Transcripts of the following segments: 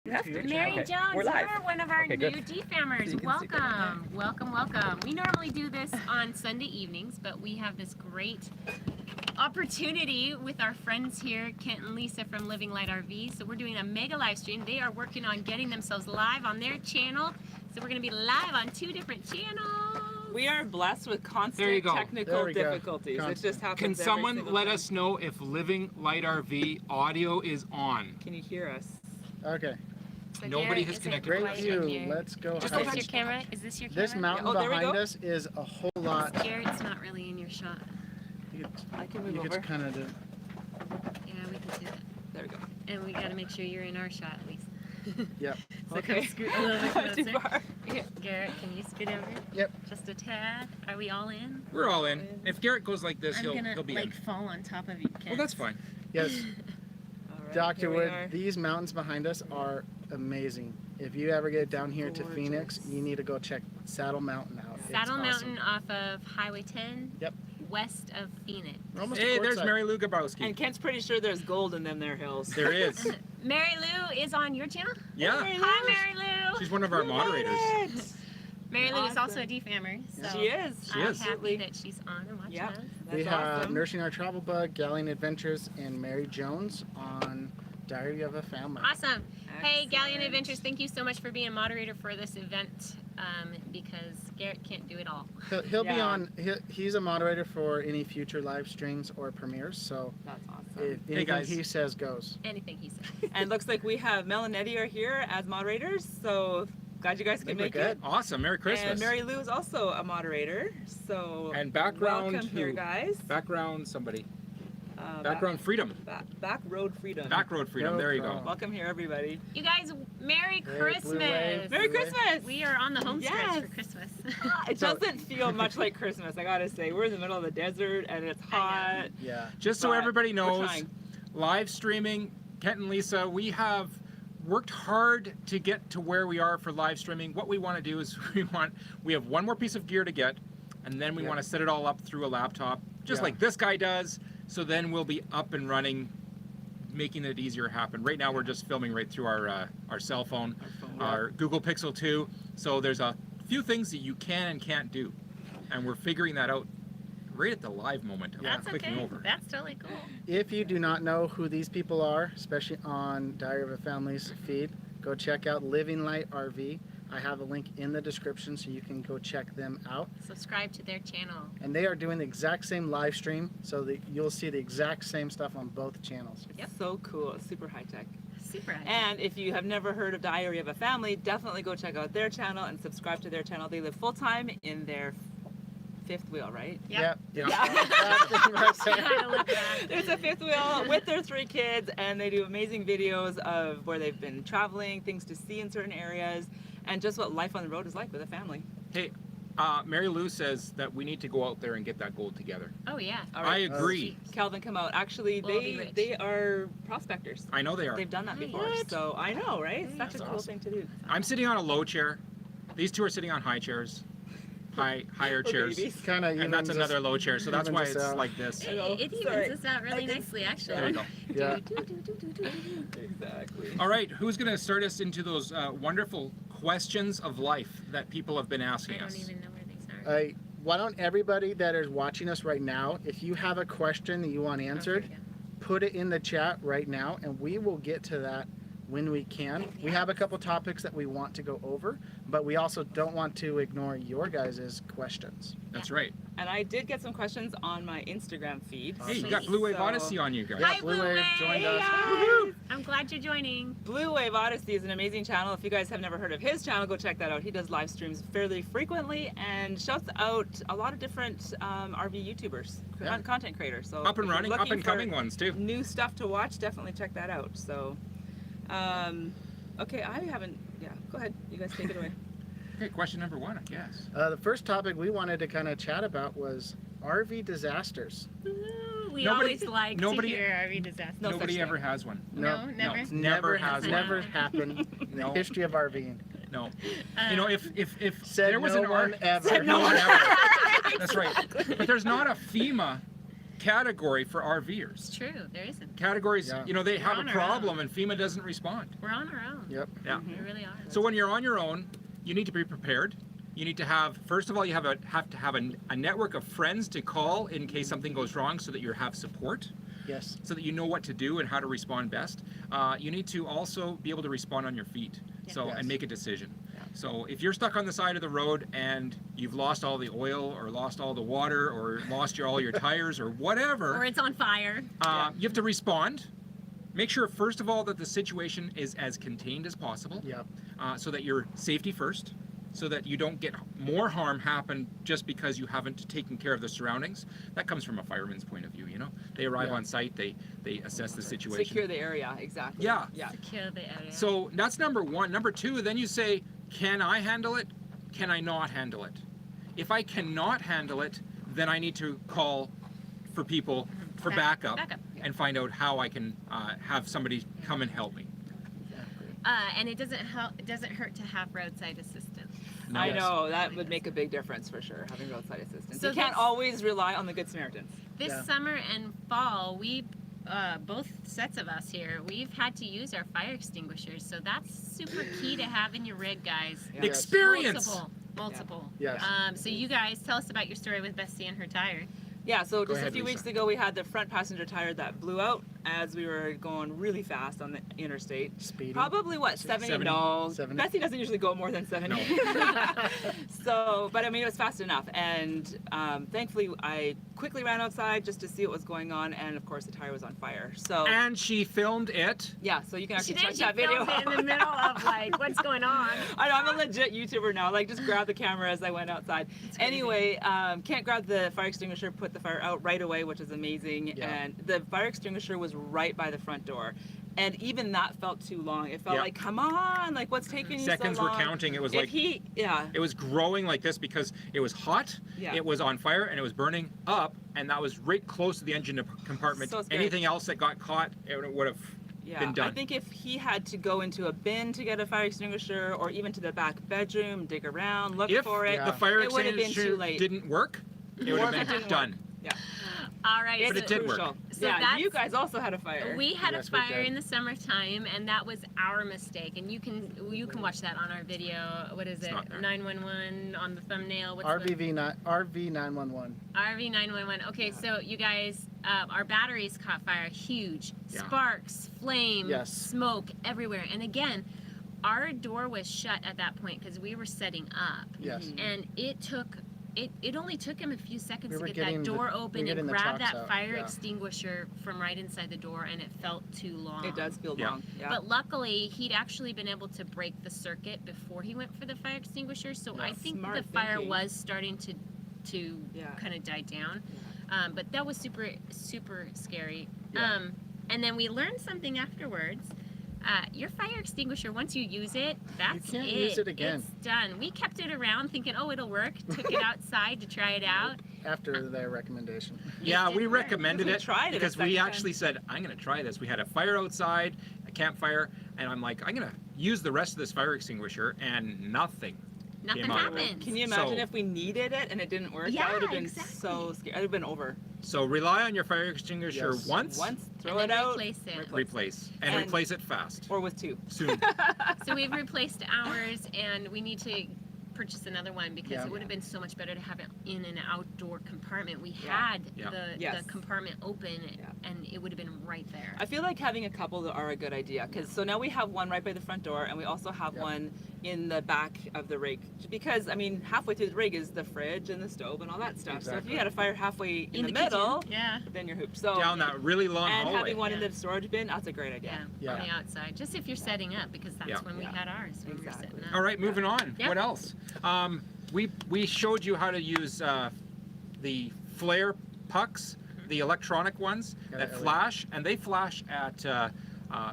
Mary Okay. Jones, We're live. you're one of our Okay, new good. G-Famers. So you can see Welcome, welcome, welcome. We normally do this on Sunday evenings, but we have this great opportunity with our friends here, Kent and Lisa from Living Light RV. So we're doing a mega live stream. They are working on getting themselves live on their channel. So we're going to be live on 2 different channels. We are blessed with There you constant go. technical There we go. difficulties. It Constant. just happens. Can every someone single let time. us know if Living Light RV audio is on? Can you hear us? Okay, So Nobody Garrett has isn't connected. great quite in view. here. Let's go. Is high. this your camera? Is this your camera? This mountain Oh, there we behind go. us is a whole lot. Garrett's not really in your shot. You I can move could over. kind of do. Yeah, we can do that. There we go. And we got to make sure you're in our shot, Lisa. Yep. So Okay. come scoot a little bit Too closer. far. Here, Garrett, can you scoot over? Yep. Just a tad. Are we all in? We're all in. If Garrett goes like this, I'm he'll gonna be like in. fall on top of you, Kent. Well, that's fine. Yes, All right, Dr. here we Wood, are. these mountains behind us are amazing. If you ever get down here to Gorgeous. Phoenix, you need to go check Saddle Mountain out. It's Saddle awesome. Mountain off of Highway 10. Yep. West of Phoenix. We're almost Hey, to there's Quartzsite. Mary Lou Gabowski. And Kent's pretty sure there's gold in them there hills. There is. Mary Lou is on your channel? Yeah. Hi, Mary Lou. She's one of our We made moderators. it! Mary Lou is also Awesome. a D-Fammer. So She is. She I'm is. happy that she's on and watching Yep. us. We That's have awesome. Nursing Our Travel Bug, Galleon Adventures, and Mary Jones on Diary of a Family. Awesome. Hey, Galleon Excellent. Adventures, thank you so much for being a moderator for this event because Garrett can't do it all. He'll be Yeah. on. He's a moderator for any future live streams or premieres. So That's awesome. if anything guys. he says goes. Anything he says. And looks like we have Mel and Eddie are here as moderators, so glad you guys I can think we're make it. good. Awesome. Merry Christmas. And Mary Lou is also a moderator, so And background welcome here, who? guys. Background somebody. Uh, Background freedom. Back Road Freedom. Back road freedom. There you go. Road. Welcome here, everybody. You guys, Merry Hey, Blue Christmas. Wave. Merry Christmas! We are on the home stretch Yes. for Christmas. It So- doesn't feel much like Christmas, I gotta say. We're in the middle of the desert and it's I know. hot. Yeah. Just so But everybody we're knows, trying. live streaming, Kent and Lisa, we have worked hard to get to where we are for live streaming. What we want to do is we have one more piece of gear to get, and then we Yeah. want to set it all up through a laptop, just Yeah. like this guy does. So then we'll be up and running, making it easier happen. Right now we're just filming right through our cell phone, our Google Pixel 2. So there's a few things that you can and can't do, and we're figuring that out right at the live moment of That's clicking okay. over. That's totally cool. If you do not know who these people are, especially on Diary of a Family's feed, go check out Living Light RV. I have a link in the description so you can go check them out. Subscribe to their channel. And they are doing the exact same live stream, so that you'll see the exact same stuff on both channels. It's Yep. so cool. It's super high tech. Super. And if you have never heard of Diary of a Family, definitely go check out their channel and subscribe to their channel. They live full time in their fifth wheel, right? Yep. Yep. Yeah. That's right. Kinda look that. It's a fifth wheel with their 3 kids, and they do amazing videos of where they've been traveling, things to see in certain areas, and just what life on the road is like with a family. Hey, Mary Lou says that we need to go out there and get that gold together. Oh, yeah. All I right, agree. Calvin, come out. Actually, We'll be rich. they are prospectors. I know they are. They've done that Nice. before, What? so I know, right? It's such a That's cool awesome. thing to do. I'm sitting on a low chair. These two are sitting on high chairs, higher Little chairs, babies. Kind of and that's another low chair. So that's why evens it's us out. like this. I know. It Sorry. evens us out really I did- nicely, actually. There you go. Yeah. Exactly. All right, who's going to start us into those wonderful questions of life that people have been I asking don't us? even know where these are. Why don't everybody that is watching us right now, if you have a question that you want answered, Okay, put it in the chat right now, and we will get to that when we can. We have a couple topics that we want to go over, but we also don't want to ignore your guys' questions. That's right. And I did get some questions on my Instagram feed. Hey, you got Blue Wave So- Odyssey on you guys. Yeah, Hi, Blue Blue Wave Wave. joined Hey, us. guys. I'm glad you're joining. Blue Wave Odyssey is an amazing channel. If you guys have never heard of his channel, go check that out. He does live streams fairly frequently and shouts out a lot of different RV YouTubers, Yeah. content creators. So Up and if you're running, up looking and for coming ones too. New stuff to watch, definitely check that out. So, okay, I haven't. Yeah, go ahead. You guys take it away. Okay, question number 1, I guess. The first topic we wanted to kind of chat about was RV disasters. Ooh, we Nobody- always like nobody- to hear RV disaster. No Nobody such ever thing. has one. No, never. No. Never has one. Never happened in the No. history of RVing. No. You know, if Said there was no an one ever. Said no one ever. That's right. But there's not a FEMA category for RVers. It's true. There isn't. Categories, Yeah. you know, they have on a our problem and FEMA doesn't respond. We're on our own. Yep. Yeah. We really are. So when you're on your own, you need to be prepared. You need to have, first of all, you have to have a network of friends to call in case something goes wrong, so that you have support, Yes. so that you know what to do and how to respond best. You need to also be able to respond on your feet, so Yes. and make a decision. Yeah. So if you're stuck on the side of the road and you've lost all the oil or lost all the water or lost all your tires or whatever, Or it's on fire. you have to respond. Make sure, first of all, that the situation is as contained as possible, Yep. so that you're safety first, so that you don't get more harm happen just because you haven't taken care of the surroundings. That comes from a fireman's point of view, you know. They arrive Yeah. on site, they assess the situation. Secure the area, exactly. Yeah. Yeah. Secure the area. So that's number one. Number two, then you say, can I handle it? Can I not handle it? If I cannot handle it, then I need to call for people for backup, Backup. and find out how I can have somebody come and help me. And it doesn't help. It doesn't hurt to have roadside assistance. No. I Yes. know, that would make a big difference for sure, having roadside assistance. So You can't that's- always rely on the Good Samaritans. This Yeah. summer and fall, we both sets of us here, we've had to use our fire extinguishers. So that's super key to have in your rig, guys. Yeah. Experience. Multiple. Yes. So you guys, tell us about your story with Bessie and her tire. Yeah, so Go just ahead, a few Lisa. weeks ago, we had the front passenger tire that blew out as we were going really fast on the interstate. Speeding. Probably what, 70? 70. No, 70. Bessie doesn't usually go more than 70. So, but I mean, it was fast enough. And thankfully, I quickly ran outside just to see what was going on. And of course, the tire was on fire. So, And she filmed it. yeah, so you can She actually did. check She that video filmed it in the middle of like, what's going on? I know, I'm a legit YouTuber now. Like, just grab the camera as I went outside. Anyway, can't grab the fire extinguisher, put the fire out right away, which is amazing. Yeah. And the fire extinguisher was right by the front door. And even that felt too long. It felt Yeah. like, come on, like, what's taking you Seconds so were long? counting. It was If like he, yeah, it was growing like this because it was hot, Yeah. it was on fire, and it was burning up, and that was right close to the engine compartment. So scary. Anything else that got caught, it would have yeah. been done. I think if he had to go into a bin to get a fire extinguisher, or even to the back bedroom, dig around, look If for it, Yeah. the fire It would have been extinguisher too late. didn't work, it would Or have if it been didn't done. All right. it's But it did work. crucial. So yeah, that's- you guys also had a fire. We had Yes, a we fire did. in the summertime, and that was our mistake. And you can watch that on our video. What is It's it? not there. 911 on the thumbnail. What's RV 911. RV 911. Okay, so you guys, our batteries caught fire. Huge Yeah. sparks, flame, Yes. smoke everywhere. And again, our door was shut at that point because we were setting up, Yes. Mhm. and it only took him a few seconds We to were get getting that the- door we open were getting and the grab trucks that out, fire yeah. extinguisher from right inside the door, and it felt too long. It does feel Yeah. long. Yeah. But luckily, he'd actually been able to break the circuit before he went for the fire extinguisher. So Yeah, I think smart the fire thinking. was starting to Yeah. kind of die down. But that was super scary. Yeah. And then we learned something afterwards. Your fire extinguisher, once you use it, that's can't it. use it again. It's done. We kept it around thinking, oh, it'll work. Took it outside to try it out. After their recommendation. Yeah, It we did work. recommended We it tried it a because we second time. actually said, I'm going to try this. We had a fire outside, a campfire, and I'm like, I'm going to use the rest of this fire extinguisher, and nothing. Nothing Came out of it. happened. Can you imagine So- if we needed it and it didn't work? Yeah, That would have been exactly. so scary. I'd have been over. So rely on your fire extinguisher Yes. once, Throw And it then out, replace it. replace, and And- replace it fast. or with two. Soon. So we've replaced ours, and we need to purchase another one because Yeah. it would have been so much better to have it in an outdoor compartment. We Yeah. had Yeah. Yes. the compartment open, Yeah. and it would have been right there. I feel like having a couple are a good idea because so now we have one right by the front door and we also have Yep. one in the back of the rig because I mean halfway through the rig is the fridge and the stove and all that stuff. So if Exactly. you had a fire halfway in, the, kitchen. middle, Yeah. then you're hooped. So Down that really long and hallway. having one in Yeah. the storage bin, that's a great Yeah, idea. Yeah. on the outside. Just if you're setting up, because that's Yeah. when we Yeah. had ours. We were Exactly. setting up. All right, moving on. Yeah. What else? We showed you how to use the flare pucks, the electronic ones Yeah, that yeah. flash, and they flash at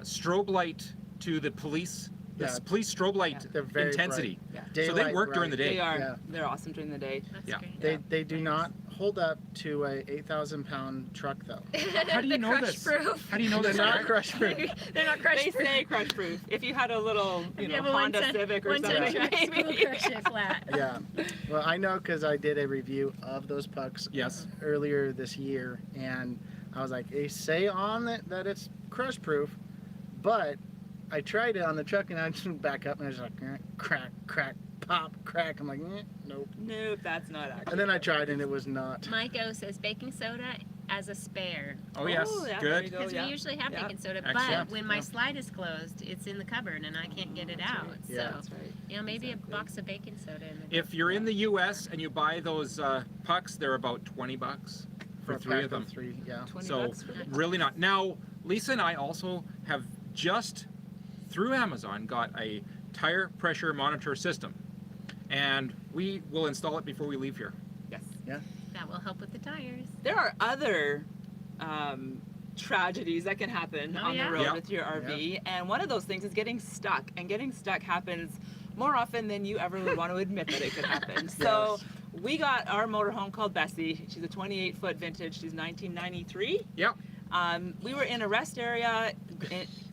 strobe light to the police. The Yeah. police strobe light Yeah. They're very intensity. Yeah. So they Daylight work during the bright. day. They are. Yeah. They're awesome during the day. That's Yeah. great. They do not hold up to a 8,000-pound truck though. How do you The know crush this? proof. How do you know They're this? not Eric? crush proof. They're not crush They proof. say crush proof. If you had a little, you know, have a Honda one-ton- Civic or one-ton something, truck, maybe. will crush it flat. Yeah. Well, I know because I did a review of those pucks Yes. earlier this year, and I was like, they say on it that it's crush proof, but I tried it on the truck and I just back up and I was like, crack, crack, pop, crack. I'm like, nope. Nope, that's not actually. And then I tried and it was not. Mike O says baking soda as a spare. Oh yes, yeah, there you good. go. Because yeah. we usually have Yeah. baking soda, Excellent. but when my Yeah. slide is closed, it's in the cupboard and I can't get it That's out. right. So, Yeah. That's right. you know, maybe Exactly. a box of baking soda in the If you're in the U.S. and you buy those pucks, they're about $20 for a 3 pack of them. 3, yeah. 20 So bucks for the really not. Now, Lisa and I also have just through Amazon got a tire pressure monitor system, and we will install it before we leave here. Yes. that will help with the tires. There are other tragedies that can happen Oh, on yeah? the road Yeah. with your RV, and one of those things is getting stuck. And getting stuck happens more often than you ever would want to admit that it could happen. So we got our motorhome called Bessie. She's a 28-foot vintage. She's 1993. Yep. We were in a rest area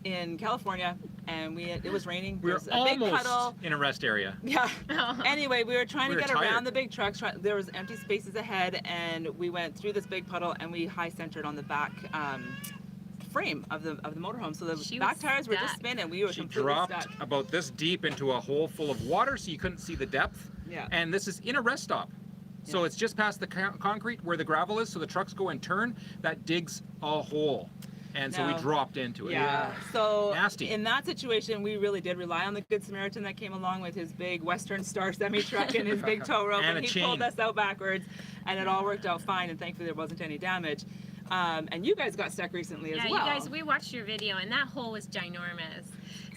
in California, and it was raining. We're There was a big puddle. almost in a rest area. Yeah. Anyway, we were trying We to were get tired. around the big trucks. There was empty spaces ahead, and we went through this big puddle, and we high centered on the back frame of the motorhome. So the She back was tires were just stuck. spinning. We were She completely dropped stuck. about this deep into a hole full of water, so you couldn't see the depth. Yeah. And this is in a rest stop. So Yeah. it's just past the concrete where the gravel is, so the trucks go and turn. That digs a hole. And so we No. dropped into it. Yeah. So Nasty. in that situation, we really did rely on the Good Samaritan that came along with his big Western Star semi truck and his big tow rope, And and a he pulled chain. us out backwards, and it all worked out fine. And thankfully, there wasn't any damage. And you guys got stuck recently as Yeah, well. you guys, we watched your video and that hole was ginormous.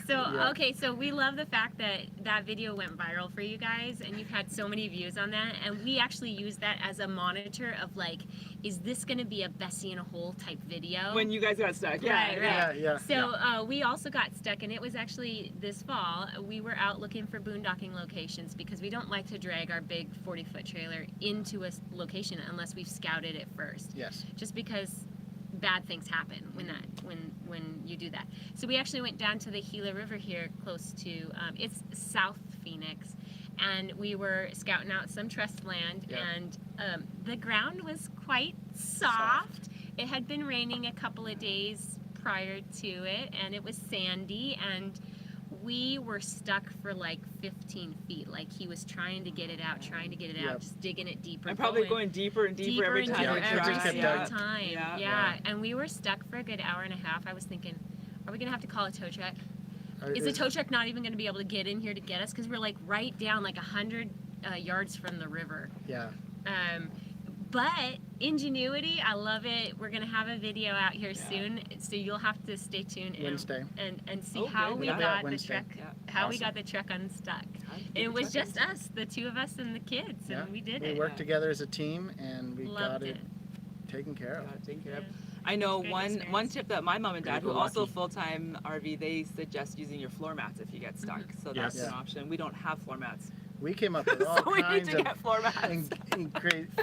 So, Yeah. okay, so we love the fact that that video went viral for you guys and you've had so many views on that. And we actually use that as a monitor of like, is this going to be a Bessie in a hole type video? When you guys got stuck. Yeah. Right, yeah. right. Yeah. So we also got stuck, and it was actually this fall. We were out looking for boondocking locations because we don't like to drag our big 40-foot trailer into a location unless we've scouted it first. Yes. Just because bad things happen when you do that. So we actually went down to the Gila River here, close to it's South Phoenix, and we were scouting out some trust land, Yeah. and the ground was quite soft. It had been raining a couple of days prior to it, and it was sandy, and we were stuck for like 15 feet. Like he was trying to get it out, Yep. just digging it deeper. And probably going deeper and deeper every and time deeper we Yeah, every just tried. kept single diving. time. Yeah. Yeah. And we were stuck for a good hour and a half. I was thinking, are we gonna have to call a tow truck? Is the tow truck not even gonna be able to get in here to get us? Because we're like right down like 100 yards from the river. Yeah. But ingenuity, I love it. We're gonna have a video out here Yeah. soon, so you'll have to stay tuned Wednesday. and see Okay. how we Yeah. got the Wednesday. truck, Yeah. how we Awesome. got the truck unstuck. How'd you get It the was truck just unstuck? us, the two of us and the kids, and Yeah. we did We it. worked Yeah. together as a team and we Loved got it taken care of. Got it taken care of. Yeah. I know Great one experience. tip that my mom and dad, We're who also lucky. full-time RV, they suggest using your floor mats if you get stuck. So that's Yes. an option. We don't have floor mats, We came up with all so we need kinds to of get floor mats.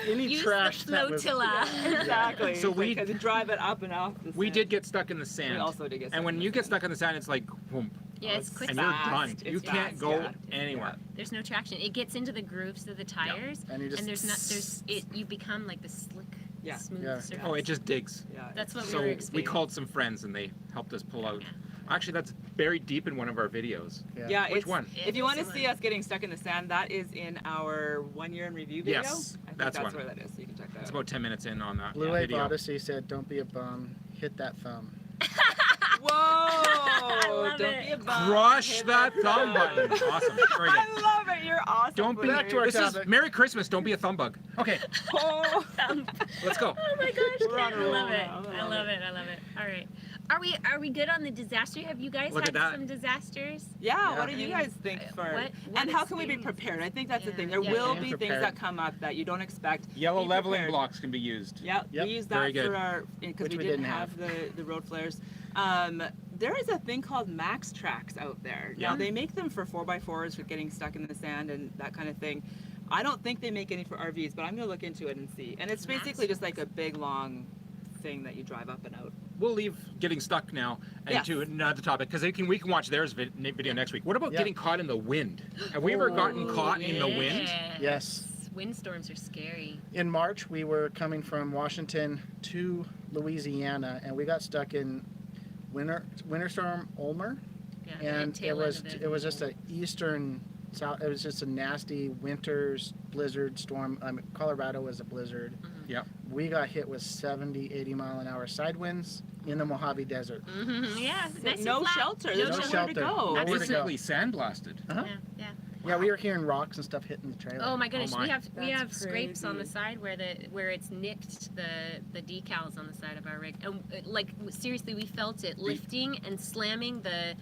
any Use trash the that was flotilla. Exactly. So we- because you drive it up and off. The We sand. did get stuck in the We sand. also did get. And when in you the get sand. stuck in the sand, it's like, boom. Yeah, it's quick. And you're fast. done. It's You can't fast, go yeah. anywhere. There's no traction. It gets into the grooves of the tires, and you just and you become like the slick, Yeah. smooth Yeah. surface. Oh, it just digs. Yeah. That's what we So were we experiencing. called some friends and they helped us pull out. Yeah. Actually, that's buried deep in one of our videos. Yeah. Which it's- one? If you want to Excellent. see us getting stuck in the sand, that is in our 1 year in review video. Yes, I think that's that's one. where that is. So you can check that It's out. about 10 minutes in on that Blue Wave video. Odyssey said, "Don't be a bum. Hit that thumb." Whoa! love Don't it. be a bum. Crush Hit that thumb button. Awesome. Very good. I love it. You're awesome. Don't be. Back to our This is topic. Merry Christmas. Don't be a thumb bug. Okay, Oh. let's go. Oh my gosh, We're on Ken, a I roll love it. now. I love it. I love it. All right. Are we good on the disaster? Have you guys Look had at that. some disasters? Yeah, what do I you mean, guys think for? what and how can we be experience- prepared? I think that's the Yeah. thing. There Yeah, will yeah. be Being things prepared. that come up that you don't expect. Yellow Be leveling prepared. blocks can be used. Yeah, Yep. we use Very that good. for our because Which we we didn't didn't have the road flares. There is a thing called Max Tracks out there. Yeah. Now they make them for 4x4s for getting stuck in the sand and that kind of thing. I don't think they make any for RVs, but I'm gonna look into it and see. And it's basically just like a big long thing that you drive up and out. We'll leave getting stuck now and Yes. to another topic because we can watch theirs video next week. What about Yeah. getting caught in the wind? Have we ever gotten caught in the wind? Yes. Windstorms are scary. In March, we were coming from Washington to Louisiana, and we got stuck in winter storm Ulmer, Yeah, and the tail end of it was just a eastern south. It was just a nasty winter blizzard storm. Colorado was a blizzard. Yep. We got hit with 70, 80 mile an hour side winds in the Mojave Desert. Yeah, nice and No flat. shelter. No There's No nowhere to shelter. go. Nowhere to go. Basically sandblasted. Uh-huh. Yeah. Yeah, we were hearing rocks and stuff hitting the trailer. Oh my goodness, Oh my. we That's have scrapes on the crazy. side where it's nicked the decals on the side of our rig, and like seriously, we felt it lifting and slamming the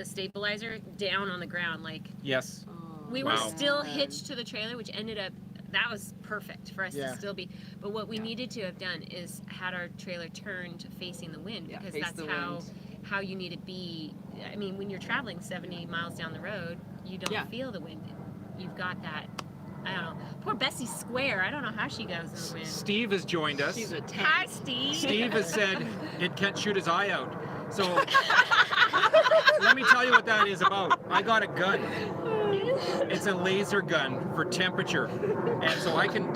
stabilizer down on the ground. Like Yes. we Wow. were still hitched to the trailer, which ended up that was perfect for us Yeah. to still be. But what we Yeah. needed to have done is had our trailer turned facing the wind, Yeah, because face that's the how wind. how you need to be. I mean, when you're traveling 70 miles down the road, you don't Yeah. feel the wind. You've got that. I don't know. Poor Bessie's square. I don't know how she goes in the wind. Steve has joined us. She's a tank. Hi, Steve. Steve has said it can't shoot his eye out. So let me tell you what that is about. I got a gun. It's a laser gun for temperature, and so I can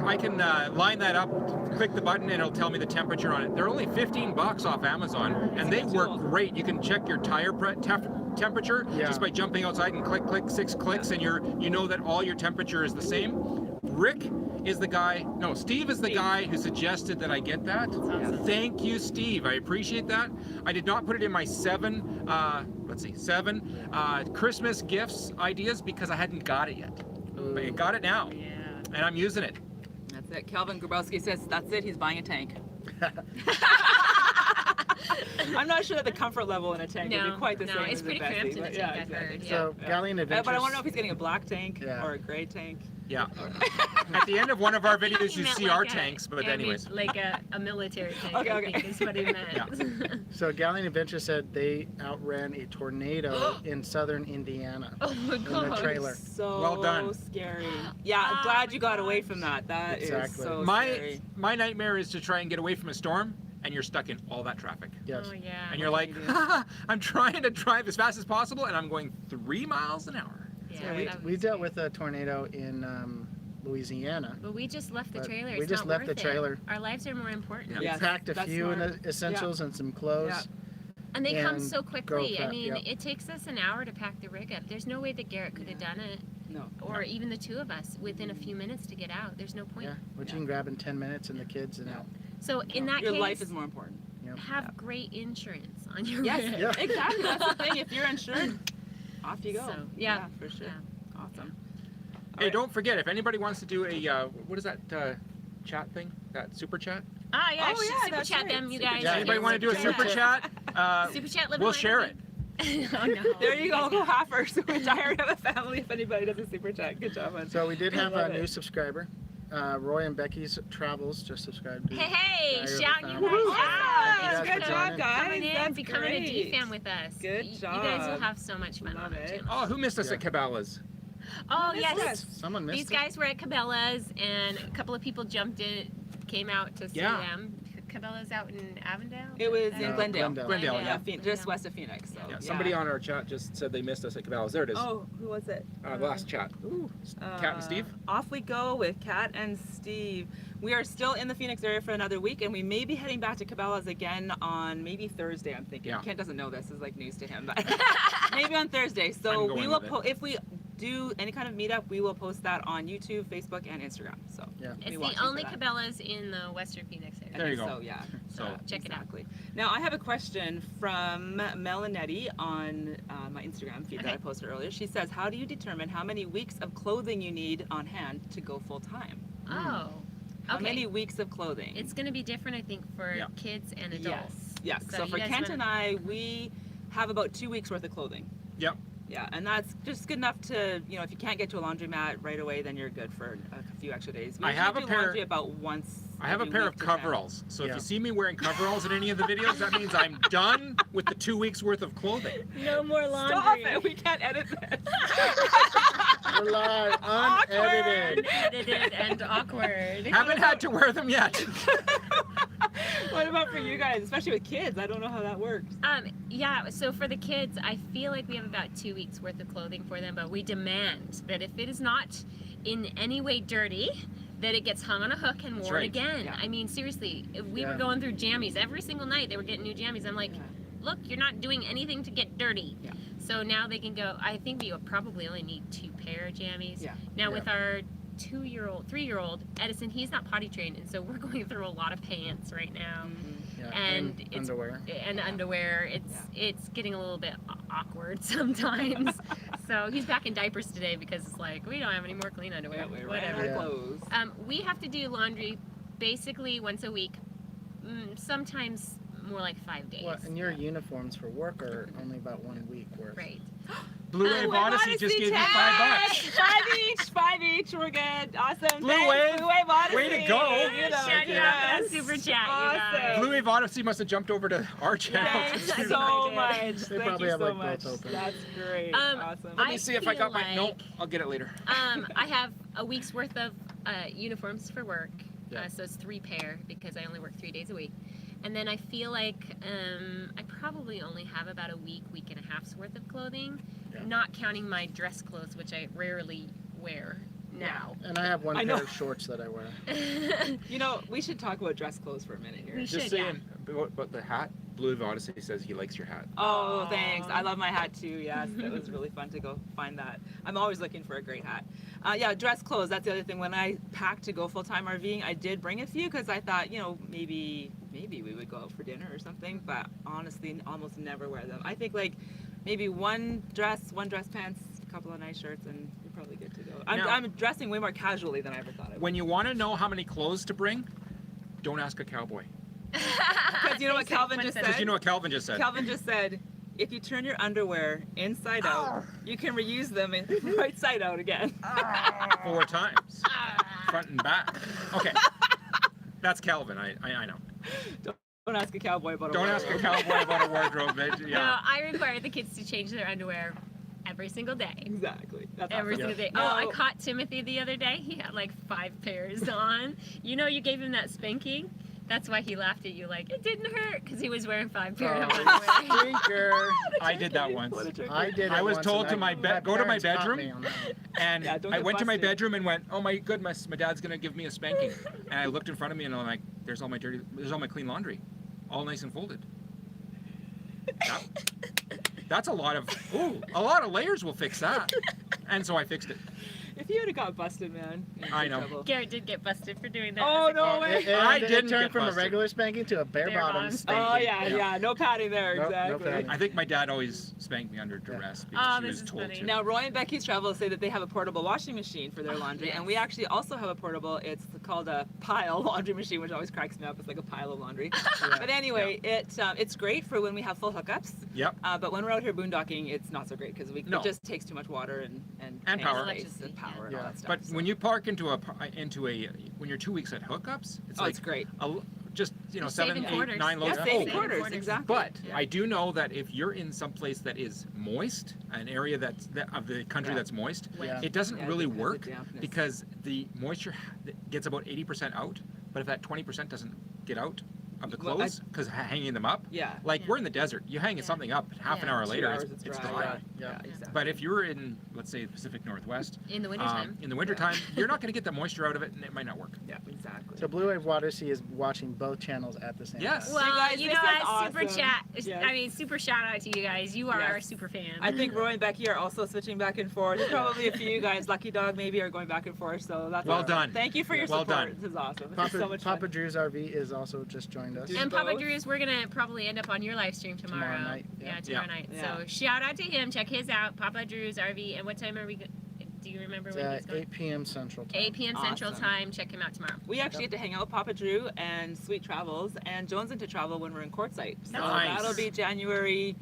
line that up, click the button, and it'll tell me the temperature on it. They're only $15 off Amazon, and they work great. You can check your tire temperature Yeah. just by jumping outside and click, 6 clicks, and you know that all your temperature is the same. Rick is the guy. No, Steve is the guy who suggested that I get that. awesome. Thank you, Steve. I appreciate that. I did not put it in my seven Christmas gifts ideas because I hadn't got it yet. But I got it now, Yeah. and I'm using it. That's it. Calvin Grabowski says that's it. He's buying a tank. I'm not sure that the comfort level in a tank would be quite the same. it's as a pretty Bessie, cramped in but the yeah, tank, I've exactly. heard. So, Yeah. Galleon Adventures. But I want to know if he's getting a black tank Yeah. or a gray tank. Yeah. At the end of one of our videos, He you meant see like our a- tanks, but I mean, anyways. like a military tank. Okay, I okay. think is what he meant. So Galleon Adventures said they outran a tornado in southern Indiana. Oh my In the god. trailer. So Well done. scary. Yeah, I'm Oh glad my you got away gosh. from that. That is Exactly. so My scary. my nightmare is to try and get away from a storm, and you're stuck in all that traffic. Yes. Oh yeah. And you're like, I'm trying to drive as fast as possible, and I'm going 3 miles an hour. Yeah, we that we was dealt scary. with a tornado in Louisiana. But we just left the But trailer. we It's just not left worth the trailer. It. Our lives are more important. Yeah. We Yes, packed a that's few smart. essentials and some clothes. Yeah. And they come And so quickly. I GoPro, mean, yep. it takes us an hour to pack the rig up. There's no way that Garrett could have done it, No. or even the two of us, within a few minutes to get out. There's no point. Yeah, which you can grab in 10 minutes and the kids and out. So in that Your case, life is more important. have great insurance on your Yes, rig. Yeah. exactly. That's the thing. If you're insured, off you go. So, yeah. for sure. Yeah. Awesome. Hey, right. don't forget, if anybody wants to do a, what is that chat thing? That super chat? Ah, yeah, Oh, yeah, super that's chat right. them, you Super guys. chat. Anybody want to do a super chat? Super chat. We'll share it. Oh no. There you go. Go halfers. We're tired of a family. If anybody does a super chat, good job, man. So we did have a Love new it. subscriber. Roy and Becky's Travels just subscribed to Hey, Diary of a shouting you Family. guys out. Thanks Thanks for for good job, guys. coming in, That's becoming a great. D-fan with us. Good You guys will job. have so much fun Love on our it. channel. Oh, who missed us Yeah. at Cabela's? Oh, Who yes. missed us? Someone missed These it. guys were at Cabela's, and a couple of people came out to see Yeah. them. Cabela's out in Avondale? It was in No, Glendale. Glendale, Yeah, just west of Phoenix. So, Yeah, somebody on our chat just said they missed us at Cabela's. There it is. Oh, who was it? Last chat. Ooh. Kat and Steve? Off we go with Kat and Steve. We are still in the Phoenix area for another week, and we may be heading back to Cabela's again on maybe Thursday, I'm thinking. Yeah. Kent doesn't know this. This is like news to him, but maybe on Thursday. I'm So going we will, with it. if we do any kind of meetup, we will post that on YouTube, Facebook, and Instagram. So Yeah. It's be the watching for only that. Cabela's in the Western Phoenix area. I There you think go. So yeah. So check it out. Exactly. Now I have a question from Melanetti on my Instagram feed that Okay. I posted earlier. She says, "How do you determine how many weeks of clothing you need on hand to go full time? Oh. How Okay. many weeks of clothing?" It's going to be different, I think, for Yeah. kids and adults. Yes. So So you for guys Kent wanna- and I, we have about 2 weeks worth of clothing. Yep. Yeah, and that's just good enough to, if you can't get to a laundromat right away, then you're good for a few extra days. We I usually have a do pair- laundry about once. I have a every pair week of to 10. coveralls. So if Yeah. you see me wearing coveralls in any of the videos, that means I'm done with the 2 weeks worth of clothing. No more Stop it! We can't edit this. We're live, unedited. Unedited and awkward. Haven't had to wear them yet. What about for you guys, especially with kids? I don't know how that works. Yeah, so for the kids, I feel like we have about 2 weeks worth of clothing for them, but we demand that if it is not in any way dirty, that it gets hung on a hook and That's worn right. again. Yeah. I mean, seriously, if we were Yeah. going through jammies every single night. They were getting new jammies. I'm like, Yeah. look, you're not doing anything to get dirty. Yeah. So now they can go. I think we probably only need 2 pair of jammies. Yeah. Now Yeah. with our 3-year-old Edison, he's not potty trained, and so we're going through a lot of pants right now. Yeah, And it's- underwear. And underwear, it's getting a little bit awkward sometimes. So he's back in diapers today because it's like we don't have any more clean underwear. We're Whatever. Yeah. clothes. We have to do laundry basically once a week, sometimes more like 5 days. Well, and your uniforms for work are only about 1 week worth. Right. Blue Wave Wave Odyssey just gave me Odyssey $5. 5 each. We're good. Awesome. Blue Thanks, Wave. Blue Wave Odyssey. Way to go. You know, Shout you out for that super chat, you Awesome. guys. Blue Wave Odyssey must have jumped over to our channel. Thanks I think so I did. much. They Thank probably you have, so like, much. both open. That's great. Awesome. Let me see if I got my. feel Nope, like- I'll get it later. I have a week's worth of uniforms for work. Yeah. So it's 3 pair because I only work 3 days a week. And then I feel like I probably only have about a week and a half's worth of clothing, Yeah. not counting my dress clothes, which I rarely wear now. And I have one I pair know. of shorts that I wear. You know, we should talk about dress clothes for a minute here. We Just should, yeah. saying about the hat. Blue Wave Odyssey says he likes your hat. Oh, Aw. thanks. I love my hat too. Yes, it was really fun to go find that. I'm always looking for a great hat. Yeah, dress clothes. That's the other thing. When I packed to go full-time RVing, I did bring a few because I thought, you know, maybe we would go out for dinner or something. But honestly, almost never wear them. I think like maybe one dress pants, a couple of nice shirts, and you're probably good to go. Now- I'm dressing way more casually than I ever thought I would. When you want to know how many clothes to bring, don't ask a cowboy. Because you know what Calvin just Because said? you know what Calvin just said. Calvin just said, if you turn your underwear inside out, you can reuse them right side out again. 4 times, front and back. Okay, that's Calvin. I know. Don't ask a cowboy about a Don't ask a cowboy about a wardrobe. No, Yeah. I require the kids to change their underwear every single day. Exactly. That's Every awesome. single day. No. Oh, I caught Timothy the other day. He had like 5 pairs on. You know, you gave him that spanking. That's why he laughed at you like, it didn't hurt, because he was wearing 5 pairs of underwear. Stinker. I did that once. What a trick. I did it I was once, told and to my go to my parents caught bedroom. me on that one. And Yeah, don't I get went to my busted. bedroom and went, oh my goodness, my dad's gonna give me a spanking. And I looked in front of me and I'm like, there's all my clean laundry, all nice and folded. That's a lot of layers will fix that. And so I fixed it. If you would have got busted, man. you're in I big know. trouble. Garrett did get busted for doing that. Oh, as a no kid. way. I It didn't turned get from busted. a regular spanking to a bare Bare bottom bottom. spanking. Oh, yeah. No padding there, Nope, no exactly. padding. I think my dad always spanked me under duress because Oh, he this was is told funny. to. Now, Roy and Becky's Travel say that they have a portable washing machine for their Oh, laundry, yes. and we actually also have a portable, it's called a pile laundry machine, which always cracks me up. It's like a pile of laundry. Yeah. But anyway, it's great for when we have full hookups, Yep. but when we're out here boondocking, it's not so great because No. it just takes too much water and power. space Electricity, and power and yeah. all that stuff. But so. when you park into a when you're 2 weeks at hookups, it's Oh, like it's great. just You're 7, saving 8, quarters. 9 loads. Yeah, Yeah. saving Oh, quarters, exactly. But Yeah. I do know that if you're in some place that is moist, an area of the country Yeah. that's moist, Yeah. it doesn't Yeah, really it has a work dampness. because the moisture gets about 80% out. But if that 20% doesn't get out of the Well, clothes because hanging them up, Yeah. like Yeah. we're in the desert, you hang Yeah. something up, half an Yeah. hour 2 later, hours, it's it's dry. dry. Yeah. Exactly. But if you're in, let's say, the Pacific Northwest, In the wintertime. in the wintertime, you're not going to get the moisture out of it, and it might not work. Yeah, exactly. So Blue Wave Odyssey is watching both channels at the same Yes. time. Well, guys, you this know is what? Super awesome. chat. Yes. I mean, super shout out to you guys. You are Yes. our super fan. I think Roy and Becky are also switching back and forth. There's probably a few you guys, Lucky Dog maybe, are going back and forth. So that's Well awesome. done. Thank you for your Well support. done. This is awesome. This is so much Papa fun. Drew's RV is also just joined us. Dude. And Papa both? Drew's, we're gonna probably end up on your live stream tomorrow. Night, Yeah, yeah. tomorrow Yeah. night. Yeah. So shout out to him. Check his out. Papa Drew's RV. And what time are we? Do you remember It's when he's at going? 8 p.m. Central Time. 8 p.m. Central Awesome. Time. Check him out tomorrow. We actually get to hang out with Papa Drew and Sweet Travels and Jones into Travel when we're in Quartzsite. So Nice. that'll be January.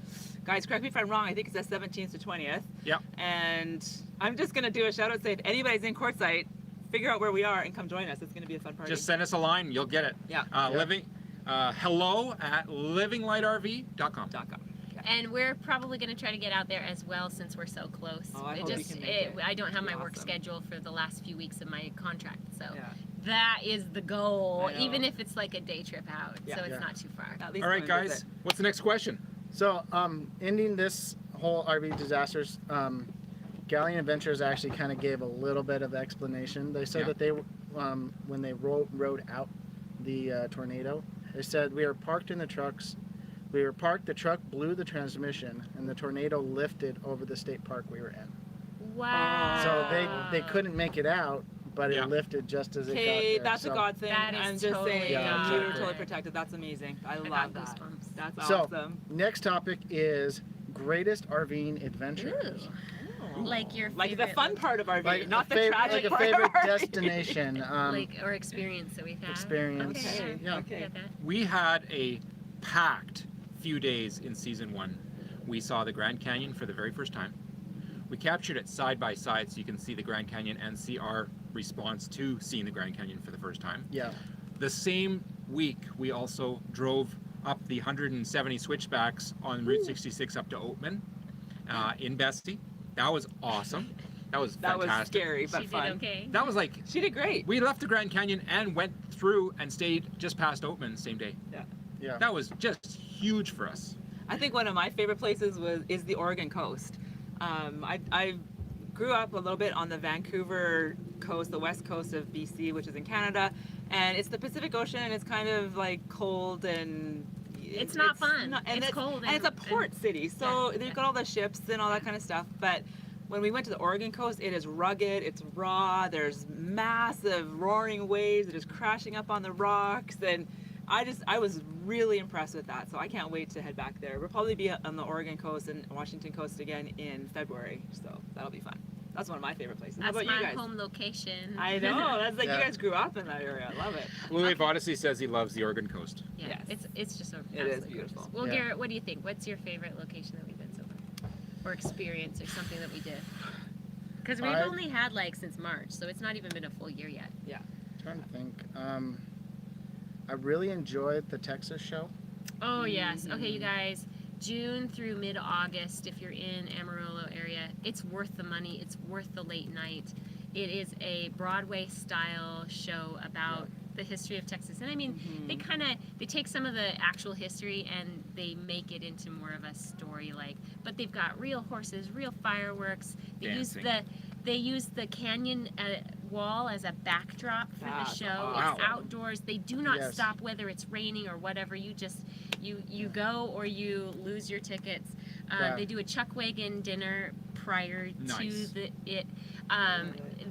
Guys, correct me if I'm wrong. I think it's the 17th to 20th. Yep. And I'm just gonna do a shout out. Say if anybody's in Quartzsite, figure out where we are and come join us. It's gonna be a fun party. Just send us a line, you'll get it. Yeah. Yeah. Hello at livinglightrv.com. .com. And we're probably going to try to get out there as well since we're so close. Oh, I hope you can make it. I don't have my work Awesome. schedule for the last few weeks of my contract, so Yeah. that is the goal, I know. even if it's like a day trip out, Yeah. so it's Yeah. not too far. At least All right, come and guys. visit. What's the next question? So, ending this whole RV disasters, Galleon Adventures actually kind of gave a little bit of explanation. They said Yeah. that they, when they rode out the tornado, they said we were parked in the trucks. We were parked. The truck blew the transmission, and the tornado lifted over the state park we were in. Wow. So they couldn't make it out, but Yeah. it lifted just as it got Okay, there. that's so, a God thing. That is I'm just totally saying, God. you were Yeah. totally protected. That's amazing. I got love that. goosebumps. That's So- awesome. Next topic is greatest RVing adventures. Ooh. Like your Like the favorite, fun part of RV, Like not a the favorite, tragic like a part favorite of RV. destination. or experience that we've had. Experience. Okay, Yeah. I get that. We had a packed few days in season 1. We saw the Grand Canyon for the very first time. We captured it side by side so you can see the Grand Canyon and see our response to seeing the Grand Canyon for the first time. Yeah. The same week, we also drove up the 170 switchbacks on Route 66 up to Oatman in Bessie. That was awesome. That was That was fantastic. scary, but She fun. did okay. That was like, She did great. we left the Grand Canyon and went through and stayed just past Oatman the same day. Yeah. That was just huge for us. I think one of my favorite places is the Oregon coast. I grew up a little bit on the Vancouver coast, the west coast of BC, which is in Canada, and it's the Pacific Ocean, and it's kind of like cold and It's not fun. and It's cold and it's a and- port city, so Yeah. they've got all the ships and all that kind of stuff. But when we went to the Oregon coast, it is rugged, it's raw. There's massive roaring waves that is crashing up on the rocks, and I was really impressed with that. So I can't wait to head back there. We'll probably be on the Oregon coast and Washington coast again in February, so that'll be fun. That's one of my favorite places. How That's about my you guys? home location. I know. That's like Yeah. you guys grew up in that area. I love it. Blue Wave Odyssey says he loves the Oregon coast. Yeah, Yes. it's just so It is absolutely beautiful. gorgeous. Well, Yeah. Garrett, what do you think? What's your favorite location that we've been so far, or experience, or something that we did? Because we've I- only had like since March, so it's not even been a full year yet. Trying to think. I really enjoyed the Texas show. Oh yes. Okay, you Mhm. guys. June through mid-August, if you're in Amarillo area, it's worth the money. It's worth the late night. It is a Broadway-style show about the history of Texas, and I mean, they take some of the actual history and they make it into more of a story, like. But they've got real horses, real fireworks. Dancing. They use the canyon wall as a backdrop for That's the show. awesome. It's outdoors. They do not Yes. stop whether it's raining or whatever. You just you go or you lose your tickets. Yeah. They do a Chuck Wagon dinner prior Nice. to it.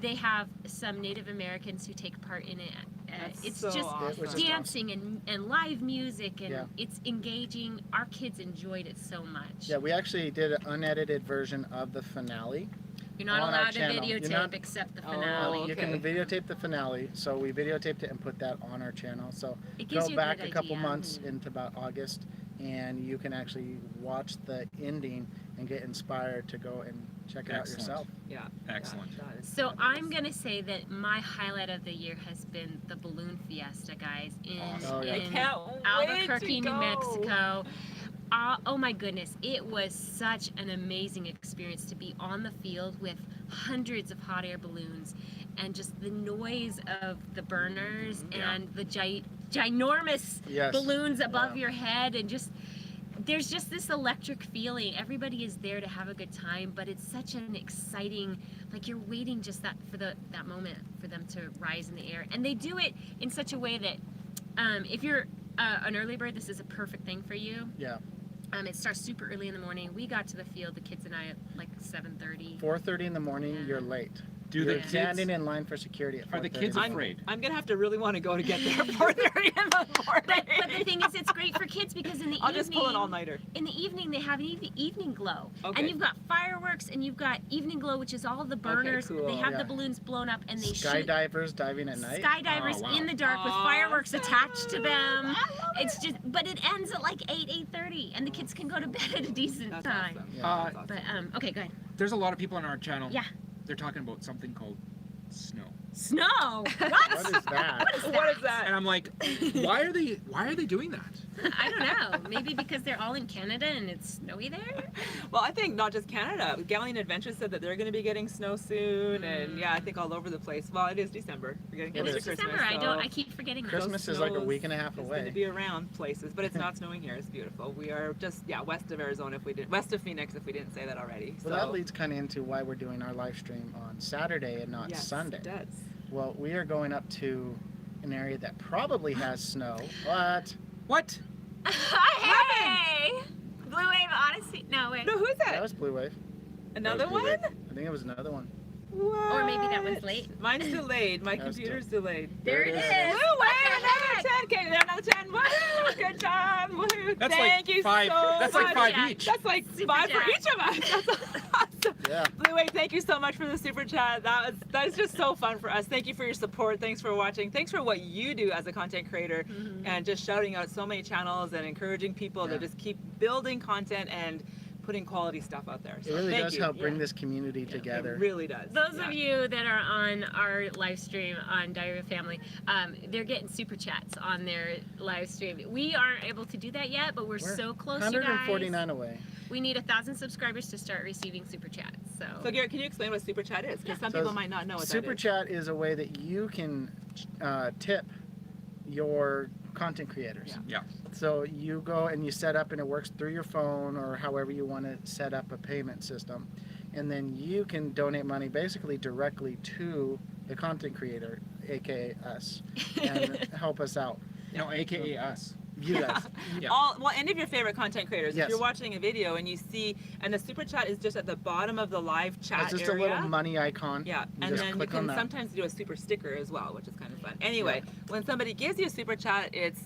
They have some Native Americans who take part in it. That's It's so just awesome. It was just dancing and live music, and Yeah. it's engaging. Our kids enjoyed it so much. Yeah, we actually did an unedited version of the finale. You're not on our allowed to channel. You're videotape not- except the Oh, finale. You can okay. videotape the finale, so we videotaped it and put that on our channel. So It gives go you back a good a couple idea. months into about August, and you can actually watch the ending and get inspired to go and check it out Excellent. yourself. Yeah. Excellent. Yeah, that is So fabulous. I'm gonna say that my highlight of the year has been the balloon fiesta, guys, in, Awesome. Oh, yeah. I in can't wait Albuquerque, to New go. Mexico. Oh my goodness, it was such an amazing experience to be on the field with hundreds of hot air balloons and just the noise of the burners Yeah. and the ginormous Yes. balloons above Yeah. your head, and just there's just this electric feeling. Everybody is there to have a good time, but it's such an exciting, like you're waiting just for that moment for them to rise in the air. And they do it in such a way that if you're an early bird, this is a perfect thing for you. Yeah. It starts super early in the morning. We got to the field, the kids and I, at like 7:30. 4:30 in the morning, Yeah. you're late. Do You're the Yeah. standing kids, in line for security at 4:30. are the kids in the morning. afraid? I'm gonna have to really want to go to get there at 4:30 in the morning. But the thing is, it's great for kids because in the I'll evening, just pull an all-nighter. in the evening they have an evening glow, Okay. and you've got fireworks, and you've got evening glow, which is all the burners. cool. They have Yeah. the balloons blown up, and they shoot Skydivers diving at night. skydivers Oh, wow. in the dark with Aw, fireworks so attached to them. I love It's just, but it ends at like 8:30, and the kids can go to bed at a decent That's time. awesome. Yeah. That's awesome. But okay, go ahead. There's a lot of people on our channel. Yeah. They're talking about something called snow. Snow. What? What is that? What is that? And I'm like, why are they doing that? I don't know. Maybe because they're all in Canada and it's snowy there. Well, I think not just Canada. Galleon Adventures said that they're going to be getting snow soon, and yeah, I think all over the place. Well, it is December. We're getting It close is to Christmas. December. so I keep forgetting that. Christmas is like a week and a half It's going to away. be around places, but it's not snowing here. It's beautiful. We are just west of Arizona west of Phoenix if we didn't say that already. Well, that leads kind of into why we're doing our live stream on Saturday and not yes, Sunday. It does. Well, we are going up to an area that probably has snow. What? What? Hey! Blue Wave Odyssey. No, wait. No, who's That that? was Blue Wave. Another Blue one? Wave. I think it was another one. What? Or maybe that one's late. Mine's delayed. My That was computer's delayed. There it There it is. Blue Wave, another 10. Okay, there, another 10. Woohoo! Good job. Woohoo. That's Thank like you five. so That's much. like five Yeah. each. That's like Super 5 for chat. each of us. That's awesome. Yeah. Blue Wave, thank you so much for the super chat. That is just so fun for us. Thank you for your support. Thanks for watching. Thanks for what you do as a content creator and just shouting out so many channels and encouraging people to Yeah. just keep building content and putting quality stuff out there. It So really thank does you. help bring this community It together. really does. Those Yeah. of you that are on our live stream on Diary of a Family, they're getting super chats on their live stream. We aren't able to do that yet, but we're so close, you guys. 149 away. We need 1,000 subscribers to start receiving super chats. So Garrett, can you explain what super chat is? Because some So people might not know what Super that is. Chat is a way that you can tip your content creators. Yeah. So you go and you set up and it works through your phone or however you want to set up a payment system. And then you can donate money basically directly to the content creator, aka us, and help us out. No, AKA us. You guys. Yeah. Any of your favorite content creators. Yes. If you're watching a video and you see, and the super chat is just at the bottom of the live chat It's just area. a little money icon. Yeah, You and just then you click on can that. sometimes do a super sticker as well, which is kind of fun. Anyway, when somebody gives you a super chat, it's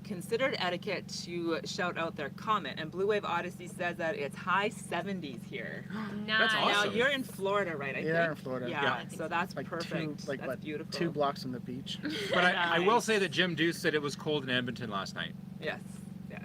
considered etiquette to shout out their comment. And Blue Wave Odyssey says that it's high 70s here. That's Nice. Now awesome. you're in Florida, right? I Yeah, think. in Florida. Yeah, Yeah. so that's Like perfect. two, like that's what, beautiful. 2 blocks from the beach. But I will Nice. say that Jim Deuce said it was cold in Edmonton last night. Yes, yes.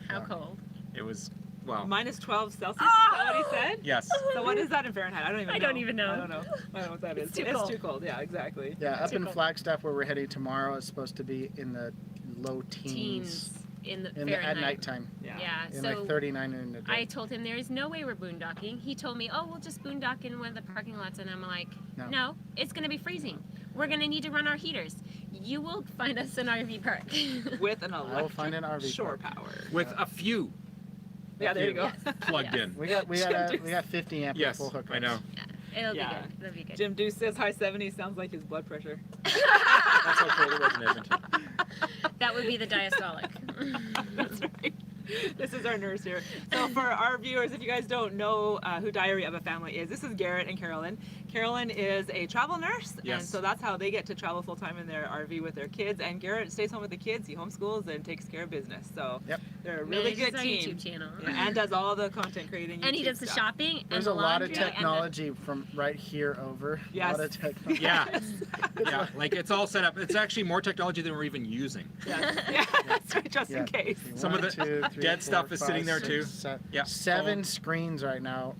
How cold? It was, well, Minus 12 Celsius. Oh! Is that what he said? yes. So what is that in Fahrenheit? I don't even know. I don't even know. I don't know. I don't know what that is. It's too It's cold. too cold. Yeah, exactly. Yeah, up Too in cold. Flagstaff where we're heading tomorrow, it's supposed to be in the low teens, in the at Fahrenheit. nighttime. Yeah. Yeah. And So like 39 in the day. I told him there is no way we're boondocking. He told me, "Oh, we'll just boondock in one of the parking lots," and I'm like, No. "No, it's gonna be freezing. We're gonna need to run our heaters. You will find us an RV park." With an will electric find an RV shore park. power. With a few Yeah, there you go. Yes. plugged Yes. in. We got Jim we got 50 amp Yes, full hookups. I know. It'll Yeah. be good. It'll be good. Jim Deuce says high 70s sounds like his blood pressure. That's how cold it was in Edmonton. That would be the diastolic. That's right. This is our nurse here. So for our viewers, if you guys don't know who Diary of a Family is, this is Garrett and Carolyn. Carolyn is a travel nurse, Yes. and so that's how they get to travel full time in their RV with their kids. And Garrett stays home with the kids, he homeschools and takes care of business. So Yep. they're a really Manages good our team. YouTube channel. Yeah, and does all the content creating. And he YouTube does the stuff. shopping and There's the a lot of laundry and the- technology from right here over. Yes. A lot of technology. Yeah. Yeah, like it's all set up. It's actually more technology than we're even using. Yes. Yeah, that's right, just Yeah. in case. Some of the dead stuff is sitting there, too. Yeah. 7 screens right now.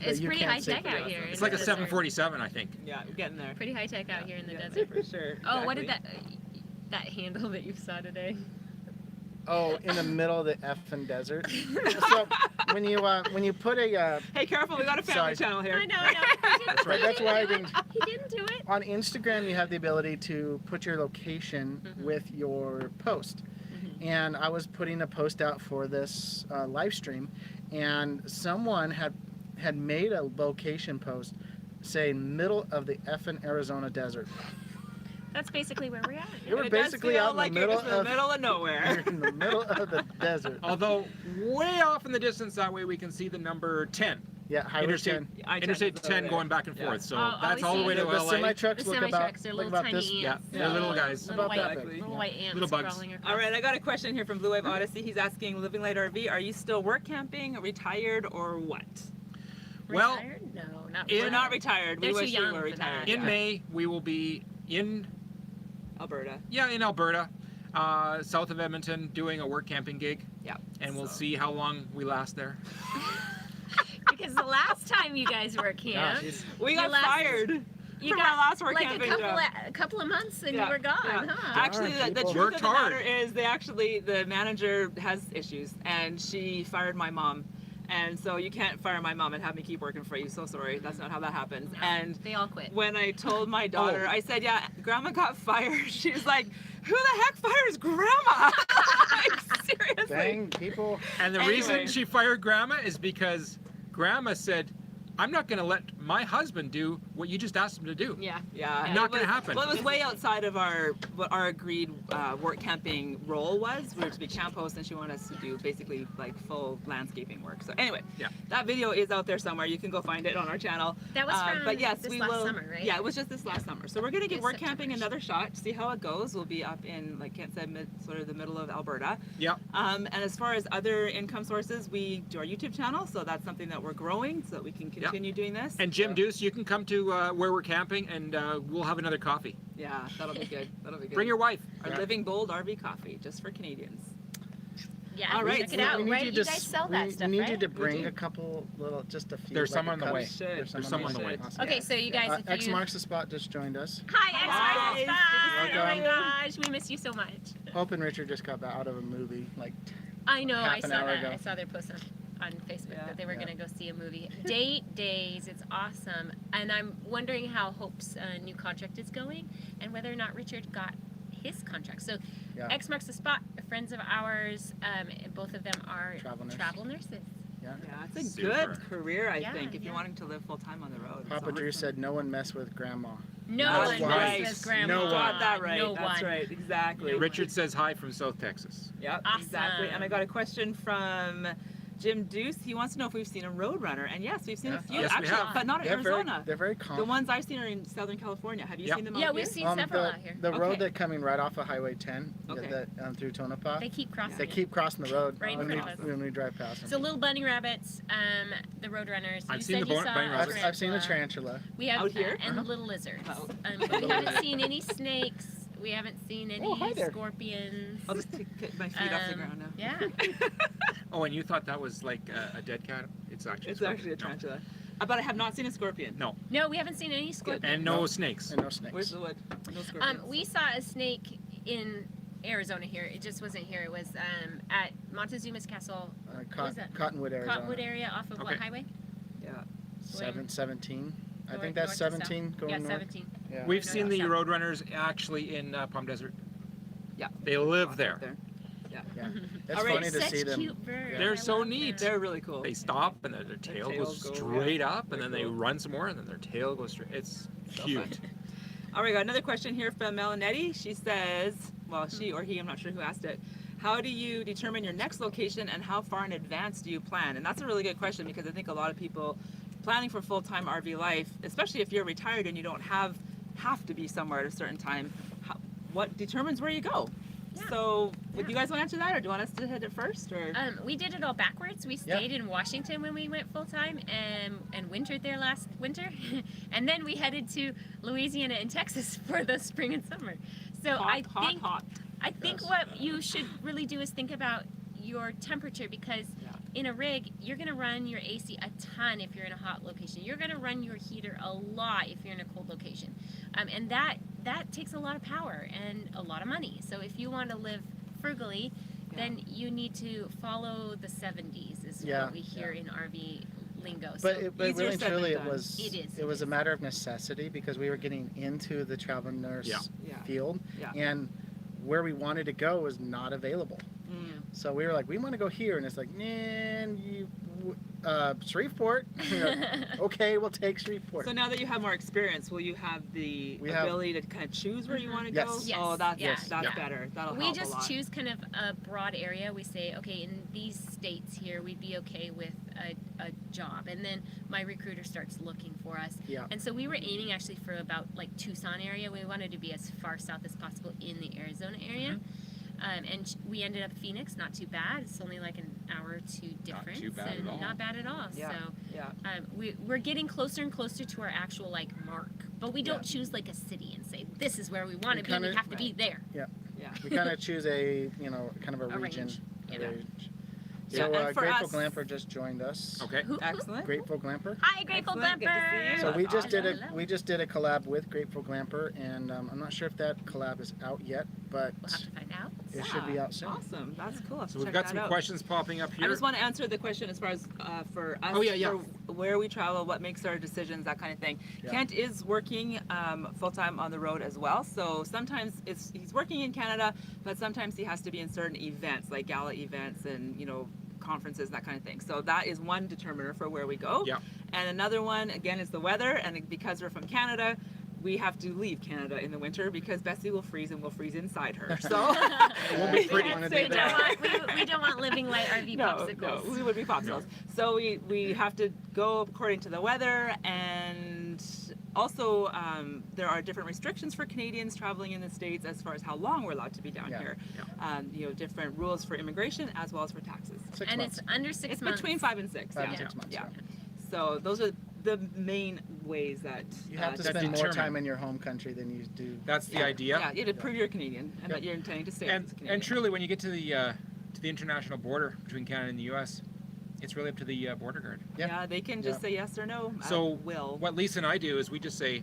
that It's you pretty can't high see. tech out here. It's in like the a desert. 747, I think. Yeah, we're getting there. Pretty high tech out here in the Yeah, desert. for sure. Oh, what did Exactly. that handle that you saw today? Oh, in the middle of the effing desert. So when you put a Hey, careful, we got a family Sorry. channel here. I know. He didn't, right. That's why I didn't. He didn't do it. On Instagram, you have the ability to put your location Mhm. with your post. And I was putting a post out for this live stream, and someone had made a location post saying middle of the effing Arizona desert. That's basically where we're at. You were It does basically feel out in like the you're middle just in the of middle of nowhere. you're in the middle of the desert. Although way off in the distance, that way we can see the number 10. Yeah, Highway Interstate, 10. I-10 Interstate is over 10 there. going back and Yeah. forth. So All that's we all the see way to The LA. semi The trucks look semi about trucks, they're look little about tiny this. ants. Yeah, they're little guys. Little About white, that big. little Yeah. white ants Little bugs. crawling across. All right, I got a question here from Blue Wave Odyssey. He's asking, Living Light RV, are you still work camping, retired, or what? Well, Retired? No, not in- We're not retired. They're We too wish we young were for retired. that. In Yeah. May, we will be in Alberta. Alberta, south of Edmonton, doing a work camping gig. Yeah. And we'll So- see how long we last there. Because the last time you guys were at camp, Gosh, We got Your last- fired. You from got our last work like camping a job. couple of months and Yeah, you were gone, yeah. huh? Actually, Darn the people. truth Worked of the matter hard. is the manager has issues, and she fired my mom. And so you can't fire my mom and have me keep working for you. So sorry, that's not how that happens. No, And they all quit. when I told my daughter, Oh. I said, yeah, Grandma got fired. She was like, who the heck fires Grandma? Like, seriously. Dang, people. And the Anyway. reason she fired Grandma is because Grandma said, I'm not going to let my husband do what you just asked him to do. Yeah. Yeah, and Not it gonna was- happen. Well, it was way outside of what our agreed work camping role was. We were to be camp hosts, and she wanted us to do basically like full landscaping work. So anyway, Yeah. that video is out there somewhere. You can go find it on our channel. That was from but yes, this we last will. summer, right? Yeah, it was just this last summer. So we're gonna give It's work camping September-ish. another shot. See how it goes. We'll be up in, like Kent said, sort of the middle of Alberta. Yeah. And as far as other income sources, we do our YouTube channel, so that's something that we're growing, so that we can continue doing this. And Jim Deuce, you can come to where we're camping, and we'll have another coffee. Yeah, that'll be good. That'll be good. Bring your wife. Our Yeah. Living Bold RV coffee, just for Canadians. Yeah. All right, Check it so out, we need right? you You to guys sell we that stuff, need right? you to bring do. a couple little, just a few. There's some like on the cups. way. Should. There's some on the way. Awesome. Okay, so you guys, if X you... marks the spot just joined us. Hi, Hi, X guys. Marks Spot! Oh my Welcome. gosh, we miss you so much. Hope and Richard just got out of a movie. Like, I know, Half I an saw hour that. ago. I saw their post on Facebook Yeah. that they were Yeah. going to go see a movie. Date Days, it's awesome. And I'm wondering how Hope's new contract is going and whether or not Richard got his contract. So yeah. X Marks the Spot, friends of ours, both of them are Travel nurse. nurses. Yeah. Yeah, it's a Super. good career, I Yeah, think, if yeah. you're wanting to live full time on the road. It's Papa Drew awesome. said no one mess with grandma. No That's one right. messes grandma. No one. Got that right. No That's one. right. Exactly. No. Richard says hi from South Texas. Yep, Awesome. exactly. And I got a question from Jim Deuce. He wants to know if we've seen a Roadrunner. And yes, we've seen Yeah. a few, Yes, we actually, have. but not in Arizona. They're very The calm. ones I've seen are in Southern California. Have you Yep. seen them Yeah, out we've here? seen several out here. the road Okay. that coming right off of Highway 10, Okay. that through Tonopah. They keep crossing They it. keep crossing the road Right in when, front we, of us. when we drive past them. So little bunny rabbits, the Roadrunners. I've You seen said the you saw bunny a rabbits. I've seen the tarantula. tarantula. We have Out here? and the little lizards. Oh. But we haven't seen any snakes. We haven't seen any Oh, hi there. scorpions. I'll just take my feet off the ground now. Yeah. Oh, and you thought that was like a dead cat? It's actually It's actually a No. tarantula. But I have not seen a scorpion. No. No, we haven't seen any scorpions. And no snakes. And no snakes. Where's the wood? No scorpions. We saw a snake in Arizona here. It just wasn't here. It was at Montezuma's Castle, was that? Cottonwood, Arizona. Cottonwood area off of what Okay. highway? Yeah. 17. I North- think that's north to south. 17 going Yeah, north. 17. Yeah. We've No, seen no, the south. Roadrunners actually in Palm Desert. Yeah. They live Up there. Yeah. Mhm. It's All right. funny to Such see them. cute birds. They're I so love neat. them. They're really cool. They stop and then their tail tails goes go, straight yeah. up, and then they Very cool. run some more, and then their tail goes straight. It's So cute. fun. All right, got another question here from Melanetti. She says, well, she or he, I'm not sure who asked it. How do you determine your next location and how far in advance do you plan? And that's a really good question because I think a lot of people planning for full-time RV life, especially if you're retired and you don't have to be somewhere at a certain time, what determines where you go? Yeah. So, would Yeah. you guys want to answer that, or do you want us to hit it first? Or We did it all backwards. We stayed in Washington when we went full time and wintered there last winter, and then we headed to Louisiana and Texas for the spring and summer. So hot. I think Yes. what you should really do is think about your temperature because Yeah. in a rig you're going to run your AC a ton if you're in a hot location. You're going to run your heater a lot if you're in a cold location, and that takes a lot of power and a lot of money. So if you want to live frugally, then you need to follow the 70s is Yeah, what we hear in RV lingo. But, So but easier really and said than truly, done. It was is. a matter of necessity because we were getting into the travel nurse Yeah. Yeah. field, Yeah. and where we wanted to go was not available. Mm. So we were like, we want to go here, and it's like, Shreveport. Okay, we'll take Shreveport. So now that you have more experience, will you have the We have- ability to kind of choose where you want to Yes. go? Yes. Oh, that's Yeah. that's Yeah. better. That'll We help a just lot. choose kind of a broad area. We say, okay, in these states here, we'd be okay with a job. And then my recruiter starts looking for us. Yeah. And so we were aiming actually for about like Tucson area. We wanted to be as far south as possible in the Arizona area. And we ended up Phoenix, not too bad. It's only like an hour or two difference. too bad at and all. Not bad at all. Yeah. So Yeah. we're getting closer and closer to our actual like mark. But we don't choose like a city and say, this is where we want to be. We kinda- have to be there. Yeah. We kind of choose a, kind of a A region. range. a Yeah. range. Yeah, So and for Grateful us- Glamper just joined us. Okay. Excellent. Grateful Glamper. Hi, Grateful Excellent, good to Glamper. see you. So That's we just did awesome. we just did a collab with Grateful Glamper, and I'm not sure if that collab is out yet, but We'll have to find out. it should be out soon. Awesome. That's cool. So we've got some questions popping up I here. just want to answer the question as far as for us, Oh, yeah. for where we travel, what makes our decisions, that kind of thing. Yeah. Kent is working full-time on the road as well, so sometimes he's working in Canada, but sometimes he has to be in certain events, like gala events and, conferences, that kind of thing. So that is one determiner for where we go. Yeah. And another one, again, is the weather, and because we're from Canada, we have to leave Canada in the winter because Bessie will freeze and we'll freeze inside her. So It won't be pretty. wanna We do don't, that. want, we don't want living light RV no, popsicles. we would be popsicles. So we have to go according to the weather, and also there are different restrictions for Canadians traveling in the States as far as how long we're allowed to be down Yeah. here. Different rules for immigration as well as for taxes. 6 And months. it's under 6 It's months. between 5 and 6. 5 yeah. and 6 months. Yeah. So those are the main ways that You have to that spend more determine- time in your home country than you do. That's the Yeah, idea. you have to prove you're Canadian and Yep. that you're intending to stay And as a Canadian. and truly, when you get to the international border between Canada and the U.S., it's really up to the border guard. Yeah, they can just say yes or no. So will. what Lisa and I do is we just say,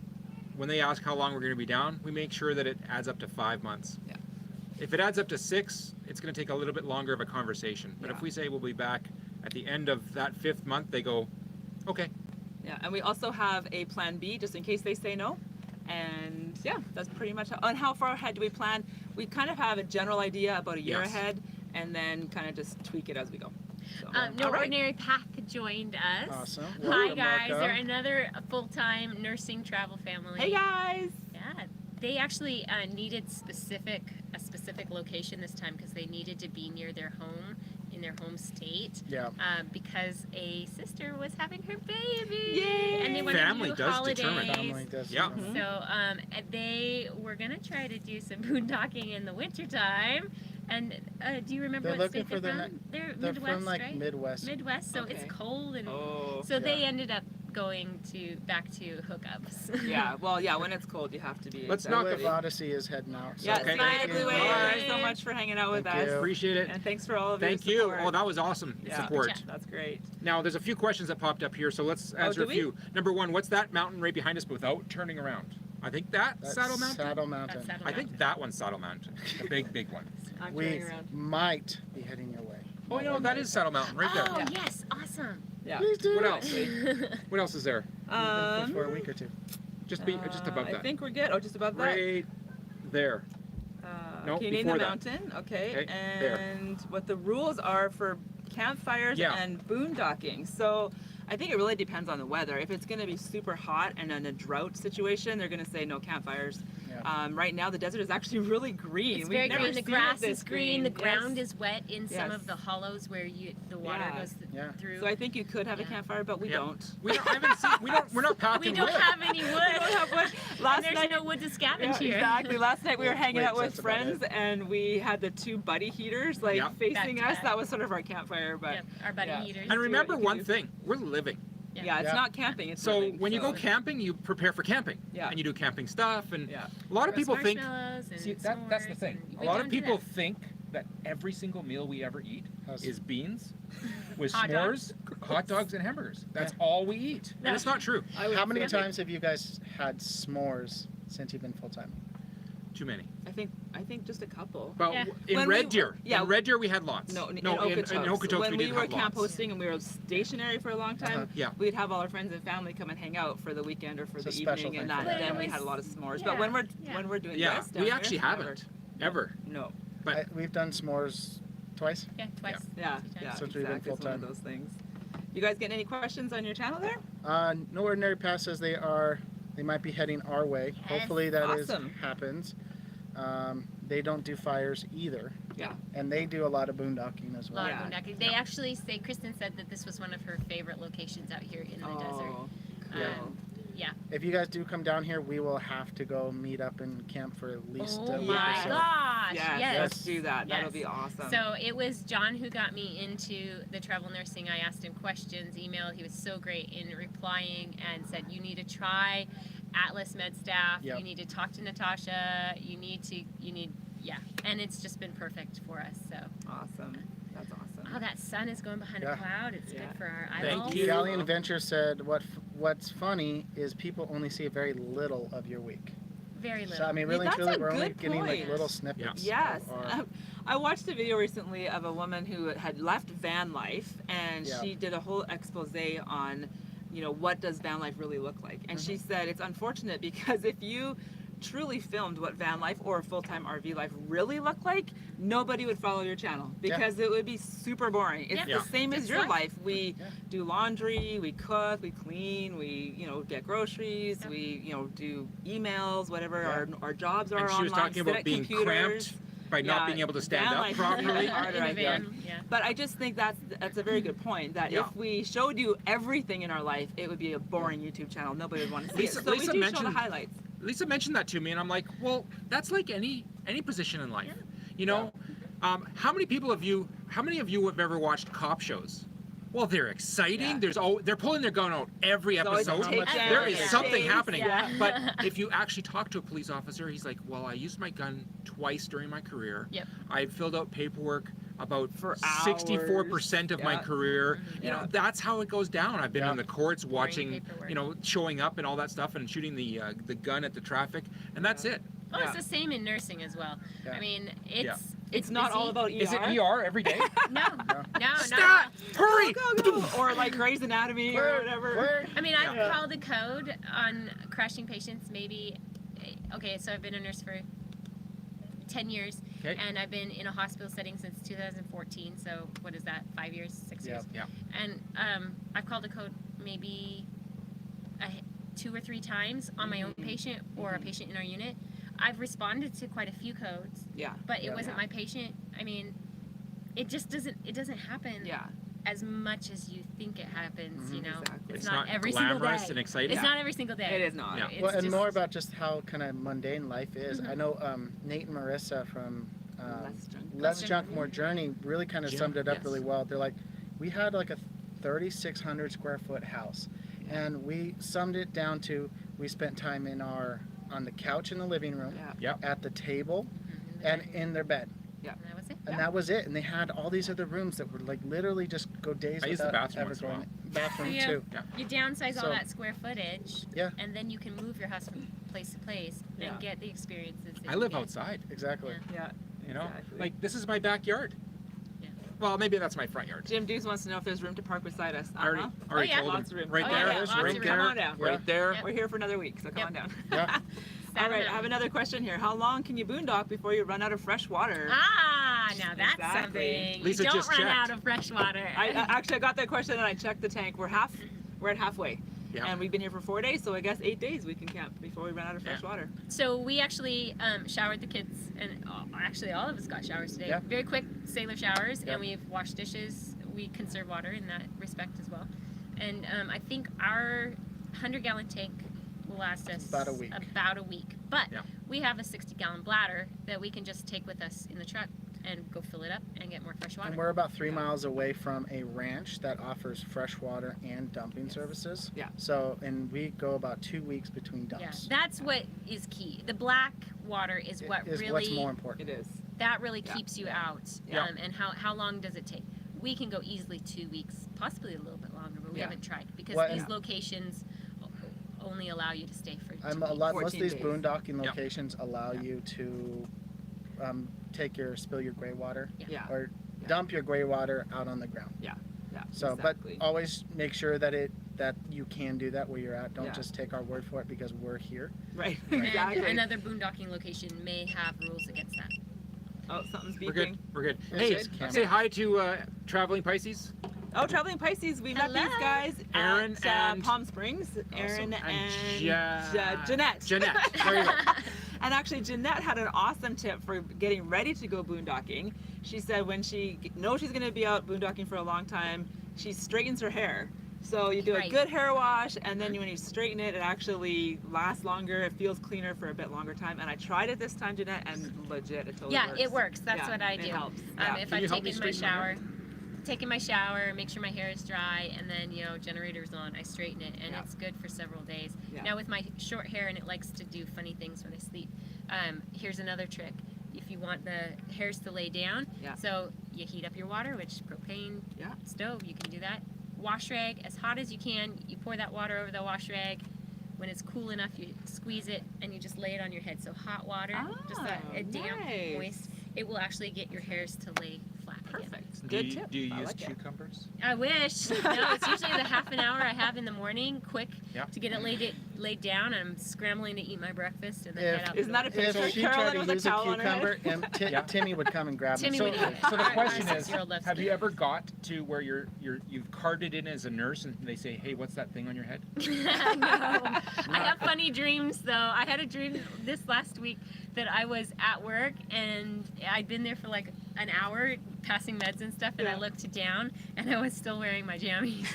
when they ask how long we're going to be down, we make sure that it adds up to 5 months. Yeah. If it adds up to 6, it's going to take a little bit longer of a conversation. But if Yeah. we say we'll be back at the end of that 5th month, they go, okay. Yeah, and we also have a plan B just in case they say no. And yeah, that's pretty much on how far ahead do we plan. We kind of have a general idea about a year Yes. ahead, and then kind of just tweak it as we go. So, No all right. Ordinary Path joined us. Awesome. Hi Welcome, guys, welcome. they're another full-time nursing travel family. Hey guys. Yeah, they actually needed a specific location this time because they needed to be near their home in their home state. Yeah. Because a sister was having her baby. Yay! And they wanted Family to do does holidays. determine. Family does. Yeah. determine. So they were gonna try to do some boondocking in the wintertime. And do you remember They're what looking state for they're their from? They're They're Midwest, from like right? Midwest. Midwest, so it's Okay. cold and Oh. so they Yeah. ended up going back to hookups. Yeah. Well, yeah. When it's cold, you have to be. Let's Blue knock Wave it- Odyssey is heading out. So Yeah. Okay. Bye, thank Blue you. Wave. Bye. Thank you so much for hanging out with Thank us. you. Appreciate it. And thanks for all of Thank your you. support. Oh, that was awesome Yeah. support. Good That's great. Now, there's a few questions that popped up here, so let's answer do a we? few. Number one, what's that mountain right behind us without turning around? I think that's That's Saddle Mountain. Saddle Mountain. That's Saddle I think that one's Saddle Mountain, the big one. I'm We turning around. might be heading your way. Oh, you know, that is Saddle Mountain right there. Oh Yeah. yes, awesome. Yeah. Please do. What else? What else is there? For a week or two. Just above I that. think we're good. Oh, just above that. Right there. No, okay, name before the that. mountain. Okay. Okay, there. And what the rules are for campfires Yeah. and boondocking. So I think it really depends on the weather. If it's going to be super hot and in a drought situation, they're going to say no campfires. Yeah. Right now, the desert is actually really green. It's We've very never green. The seen it grass this is green. The Yes. ground is wet in some Yes. of the hollows where the water Yeah. goes Yeah. through. So I think you could have a Yeah. campfire, but we Yeah. don't. We don't, I haven't seen, we're not packing we don't wood. have any wood. We don't have wood. And Last there's night, no wood to scavenge yeah, here. exactly. Last night we were Well, hanging wait, out with that's about friends, and we had the two buddy heaters Yeah. facing Back to us. back. That was sort of our campfire, but Yep, our buddy yeah. heaters. And remember you can one do. thing, we're living. yeah, it's Yeah. not camping. It's So living, when you go so- camping, you prepare for camping. Yeah. And you do camping stuff. And Yeah. a lot of Roast people think, marshmallows and see, that's the s'mores, thing. and A we lot don't of do people that. think that every single meal we ever eat Has- is beans with Hot s'mores, hot dogs, and hamburgers. That's all we eat. And it's not true. I would How many say- times have you guys had s'mores since you've been full time? Too many. I think just a couple. But Yeah. in When Red we- Deer, yeah. in Red Deer we had lots. No, in in Okotoks. Okotoks When we we did were have camp lots. hosting and we were stationary for a long time, Uh-huh. Yeah. we'd have all our friends and family come and hang out for the weekend or for It's a the special evening, and thing for that, them. then we But it had a was- lot of s'mores. yeah, But when yeah. we're doing Yeah, this down we here, actually never. haven't ever. No. But- We've done s'mores twice. Yeah, twice. Yeah, Two times. yeah. Since we've been exactly. It's one of full-time. those things. You guys getting any questions on your channel there? No Ordinary Pass says they might be heading our way. Yes. Hopefully that is Awesome. happens. They don't do fires either. Yeah. And they do a lot of boondocking as A well. lot Yeah. of boondocking. They actually say, Kristen said that this was one of her favorite locations out here in the desert. Oh, Yeah. cool. Yeah. If you guys do come down here, we will have to go meet up and camp for at least Oh a week my or so. gosh. Yes, Yes. let's do that. That'll Yes. be awesome. So it was John who got me into the travel nursing. I asked him questions, emailed. He was so great in replying and said, you need to try Atlas Med Staff. Yep. You need to talk to Natasha. Yeah. And it's just been perfect for us. So awesome. That's awesome. Oh, that sun is going behind Yeah. a cloud. It's Yeah. good for our Thank eyeballs. you. Galleon Venture said, what's funny is people only see very little of your week. Very little. So, I mean, really That's and truly, a we're only good getting like point. little snippets. Yes. Or, I watched a video recently of a woman who had left van life, and Yeah. she did a whole expose on, what does van life really look like. And she said it's unfortunate because if you truly filmed what van life or full-time RV life really looked like, nobody would follow your channel because it would be super boring. It's Yeah. the same as It's your life. life. We Yeah. do laundry, we cook, we clean, we get groceries, Yep. we do emails, whatever Yeah. our jobs are And she online. was talking sit about at being computers. cramped by not Yeah, being able to stand van up life is properly. really harder, in I the think. van. Yeah. But I just think that's a very good point. That Yeah. if we showed you everything in our life, it would be a boring YouTube channel. Nobody would want to see Lisa- it. So Lisa we do show the mentioned- highlights. Lisa mentioned that to me, and I'm like, well, that's like any position in life. You know, how many of you have ever watched cop shows? Well, they're exciting. Yeah. They're pulling their gun out every There's always a episode. takedown, There is Yeah. something chase, happening. Yeah. But if you actually talk to a police officer, he's like, well, I used my gun twice during my career. Yep. I filled out paperwork about For 64% of my Yeah. career. You Yeah. know, that's how it goes down. I've been Yeah. in the courts watching, paperwork. showing up and all that stuff and shooting the gun at the traffic, and that's it. Well, Yeah. it's the same in nursing as well. Yeah. I mean, Yeah. It's not all busy. about ER. Is it ER every day? No, no, Stop! Hurry! Go. Or like Grey's Anatomy or Where- whatever. where- I mean, I've Yeah. called a code on crashing patients maybe. Okay, so I've been a nurse for 10 years, Okay. and I've been in a hospital setting since 2014. So what is that? 5 years, 6 Yeah. years? Yeah. And I've called a code maybe 2 or 3 times on my own patient or a patient in our unit. I've responded to quite a few codes, Yeah. but it Yeah. wasn't my patient. I mean, it just doesn't happen Yeah. as much as you think it happens. You know, Exactly. it's It's not not every single glamorous day. and exciting. It's not every single day. It is not. Yeah. It's Well, and just- more about just how kind of mundane life is. I know Nate and Marissa from Less Junk, More Journey really kind of Jim, summed it up yes. really well. They're like, we had like a 3,600 square foot house, and we summed it down to we spent time on the couch in the living room, Yeah. at the table, Mhm. and in their bed. And that was it. And that was it. And they had all these other rooms that were like literally just go days I use the without bathroom ever once in a going. Bathroom Yeah. too. You downsize So- all that square footage, Yeah. and then you can move your house from place to place Yeah. and get the experiences. that I you live get. outside. Exactly. Yeah. You know, Exactly. like this is my backyard. Yeah. Well, maybe that's my front yard. Jim Deuce wants to know if there's room to park beside us. I already Oh, yeah. told Lots him. of room. Right Oh, there, yeah, lots of right room. there, Come on down. right there. Yep. We're here for another week, so come Yep. on down. Yeah. All right, I Saturday. have another question here. How long can you boondock before you run out of fresh water? Ah, now that's Exactly. something. Lisa you don't just run checked. out of fresh water. I got that question and I checked the tank. We're at halfway. Yeah. And we've been here for 4 days, so I guess 8 days we can camp before we run out of fresh Yeah. water. So we actually showered the kids, and actually all of us got showers today. Yeah. Very quick sailor showers, Yeah. and we've washed dishes. We conserve water in that respect as well. And I think our 100-gallon tank will last us About a week. But Yeah. we have a 60-gallon bladder that we can just take with us in the truck and go fill it up and get more fresh water. And we're about 3 miles away from a ranch that offers fresh water and dumping services. Yeah. So, and we go about 2 weeks between Yeah, dumps. that's what is key. The black water is what Is really what's more important. It is. that really Yeah. keeps you out. Yeah. And how long does it take? We can go easily 2 weeks, possibly a little bit longer, but we Yeah. haven't tried because Well, these and- locations only allow you to stay for 2 I'm weeks. a lot. Most 14 of these days. boondocking Yeah. locations allow Yeah. you to spill your gray water Yeah. or Yeah. dump your gray water out on the ground. Yeah. So, exactly. but always make sure that you can do that where you're at. Don't Yeah. just take our word for it because we're here. Right. And exactly. another boondocking location may have rules against that. Oh, something's We're beeping. good. We're good. It's Hey, just camera. say hi to traveling Pisces. Oh, Traveling Pisces. We met these Hello. guys Aaron at and- Palm Springs. Aaron And Jeanette. Jeanette. There you go. And actually, Jeanette had an awesome tip for getting ready to go boondocking. She said when she knows she's going to be out boondocking for a long time, she straightens her hair. So you do a Right. good hair wash, and then when you straighten it, it actually lasts longer. It feels cleaner for a bit longer time. And I tried it this time, Jeanette, and legit, it totally Yeah, works. it works. That's Yeah, what I it do. helps. Yeah. If Can I've you help me taken my straighten my hair? shower, make sure my hair is dry, and then generator's on, I straighten it, and Yeah. it's good for several days. Yeah. Now with my short hair, and it likes to do funny things when I sleep. Here's another trick. If you want the hairs to lay down, Yeah. so you heat up your water, which propane Yeah. stove, you can do that. Wash rag as hot as you can. You pour that water over the wash rag. When it's cool enough, you squeeze it and you just lay it on your head. So hot water, just a damp, nice. moist. It will actually get your hairs to lay flat again. Perfect. Do Good you, tip. do you I use like it. cucumbers? I wish. No, it's usually the half an hour I have in the morning, quick, Yeah. to get it laid down. And I'm scrambling to eat my breakfast and then If- head out. Isn't the that a door. picture? If she Carolyn tried to with a use a towel on her head. cucumber, Yeah. Timmy would come and grab Timmy me. would eat it. So the Our question is, 6-year-old loves have to you eat ever got to where you've carded in as a nurse and they say, hey, what's that thing on your head? No. I have funny dreams though. I had a dream this last week that I was at work and I'd been there for like an hour passing meds and stuff, and I Yeah. looked down and I was still wearing my jammies.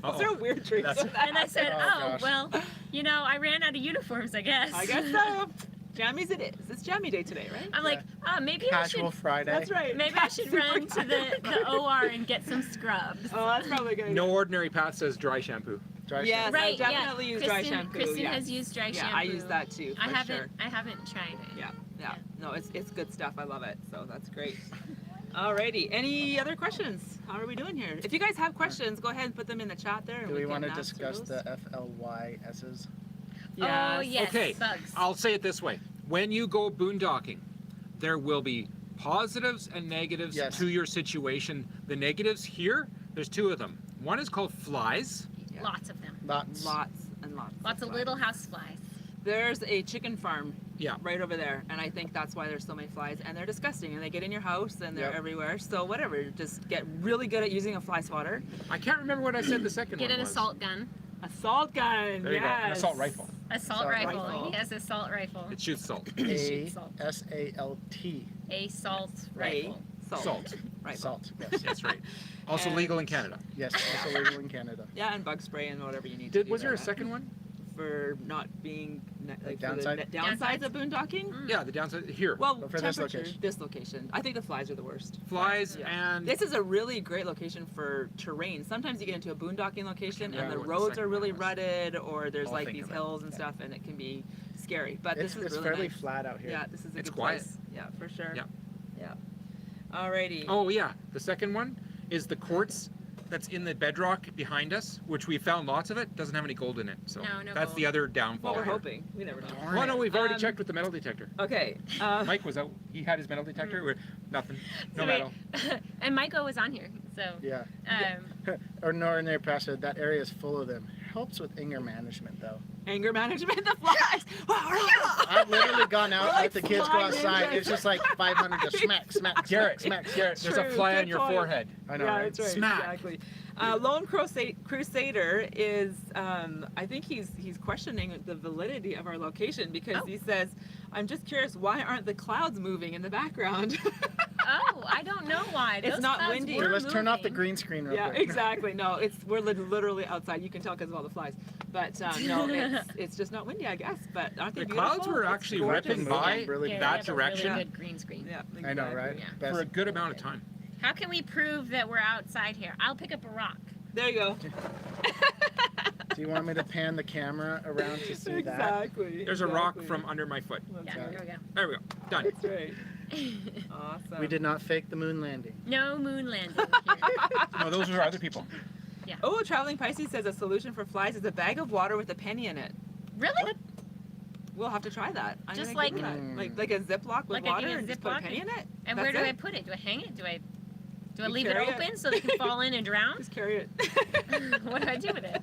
Those are weird dreams. That's- when that And I said, Oh, oh, gosh. well, you know, I ran out of uniforms, I guess. I guess so. Jammies it is. It's jammy day today, right? I'm like, oh, maybe Casual I should. Friday. That's right. Maybe I should Super run to the OR and get some scrubs. Oh, that's probably good. No ordinary path says dry shampoo. Dry Yes, shampoo. Right, I definitely use dry shampoo. Kristen yes. has used dry yeah, shampoo. I use that too. For I haven't. Sure. I haven't tried it. Yeah. No, it's good stuff. I love it. So that's great. Alrighty. Any other questions? How are we doing here? If you guys have questions, go ahead and put them in the chat there. And Do we can want to answer discuss those. the FLYSs? Oh yes. Okay. Bugs. I'll say it this way. When you go boondocking, there will be positives and negatives Yes. to your situation. The negatives here, there's two of them. One is called flies. Yeah. Lots of them. Lots. Lots and lots. Lots of flies. little house flies. There's a chicken farm Yeah. right over there, and I think that's why there's so many flies, and they're disgusting, and they get in your house, and they're Yep. everywhere. So whatever, just get really good at using a fly swatter. I can't remember what I said the second Get one an was. assault gun. Assault gun. There you go. An Yes. assault rifle. Assault Assault rifle. rifle. Yes, assault rifle. It shoots salt. ASALT. Assault A rifle. salt. Right. Salt. Yes. That's right. Also And- legal in Canada. Yes. Also legal in Canada. Yeah, and bug spray and whatever you need to do. Was there a that. second one? For not being like downside? for the downsides of boondocking? Mm. Yeah, the downside here. Well, But for this temperature, location. this location. I think the flies are the worst. Flies Yeah. and This is a really great location for terrain. Sometimes you get into a boondocking location Yeah, and the what the roads second are really one was. rutted, or there's I'll like think these of it. hills and stuff, and it can be scary. But It's, this is it's really fairly nice. flat out here. Yeah, this is a It's good quiet. place. Yeah, for sure. Yeah. Yeah. Alrighty. oh yeah, the second one is the quartz that's in the bedrock behind us, which we found lots of it. Doesn't have any gold in it, so No, no that's gold. the other downfall. Well, we're here. hoping. We never know. Darn Well, it. no, we've already Um, checked with the metal detector. Okay. Mike was out. He had his metal detector. We're nothing. No So metal. and Michael was on here, so Yeah. um, Or Northern Pastor, that area is full of them. Helps with anger management though. Anger management, the flies. I've literally gone out, We're like let the kids go fly outside. ninjas. It's just like 500 just smack, smack, Garrett, smack, smack. Garrett, there's a True, fly good on your point. forehead. I know, Yeah, right? that's right. Smack. Exactly. Lone Crusader is, I think he's questioning the validity of our location because Oh. he says, "I'm just curious, why aren't the clouds moving in the background?" oh, I don't know why. It's Those not clouds windy. were Here, let's turn off the moving. green screen real Yeah, quick. exactly. No, we're literally outside. You can tell because of all the flies. But no, it's just not windy, I guess. But aren't they The beautiful? clouds were It's actually gorgeous. ripping by Really Yeah, that we have a direction. Really good green screen. Yeah, I know, right? exactly. Yeah. Best- for a good amount of time. How can we prove that we're outside here? I'll pick up a rock. There you go. Do you want me to pan the camera around to see that? Exactly. There's a rock exactly. from under my foot. That's Yeah, right. here we go. There we go. Done. That's right. Awesome. We did not fake the moon landing. No moon landing here. No, those are other people. Oh, Traveling Pisces says a solution for flies is a bag of water with a penny in it. Really? We'll have to try that. I'm Just gonna like- give that. Mm. like a Ziploc with Like a water and just put a Ziploc penny in it. And That's where do I it. put it? Do I hang it? Do I You leave it carry it. open so they can fall in and drown? Just carry it. What do I do with it?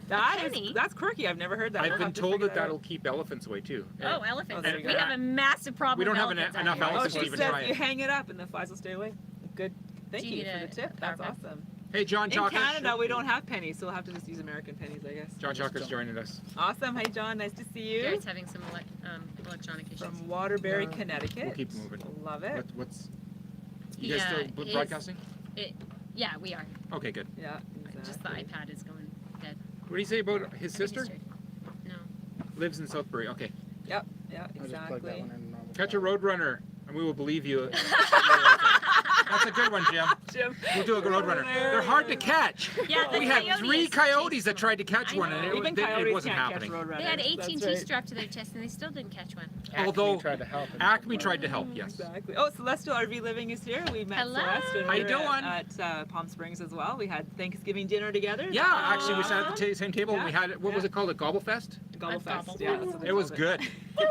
penny? That's quirky. I've never heard that. I've We'll been have to told figure that out. that'll keep elephants away too. Oh, elephants. there you We go. have a massive problem. We don't with have elephants enough out here. Oh, elephants she to even says try you it. hang it up and the flies will stay away. Good. Thank Do you you need for a the tip. That's power awesome. Hey, John In Chalker. Canada, we don't have pennies, so we'll have to just use American pennies, I guess. John Chalker's joining us. Awesome. Hey, John. Nice to see you. Garrett's having some electronic issues. From Waterbury, Yeah. Connecticut. We'll keep moving. Love it. What's you guys still his- broadcasting? Yeah, we are. Okay, good. Yeah. Just the exactly. iPad is going dead. What do you say about his sister? Registered. No. Lives in Southbury. Okay. Yeah, I'll just plug that exactly. one in normal. Catch a roadrunner, and we will believe you. That's a good one, Jim. Jim. We'll do a Roadrunner. They're hard to catch. Yeah, the We had coyotes 3 chased coyotes that them. tried to catch I one, know. and Even it coyotes wasn't can't happening. catch roadrunners. They had That's 18 right. teeth strapped to their chest and they still didn't catch one. Acme Although tried to help. and Acme help. tried to help, yes. Exactly. Oh, Celestial RV Living is here. We met Hello. Celeste when How we you were doing? at Palm Springs as well. We had Thanksgiving dinner together. Yeah, actually, we sat at the same table and we Yeah. had, what was it called, a Gobblefest? Gobblefest. Yeah, that's what they It was called good.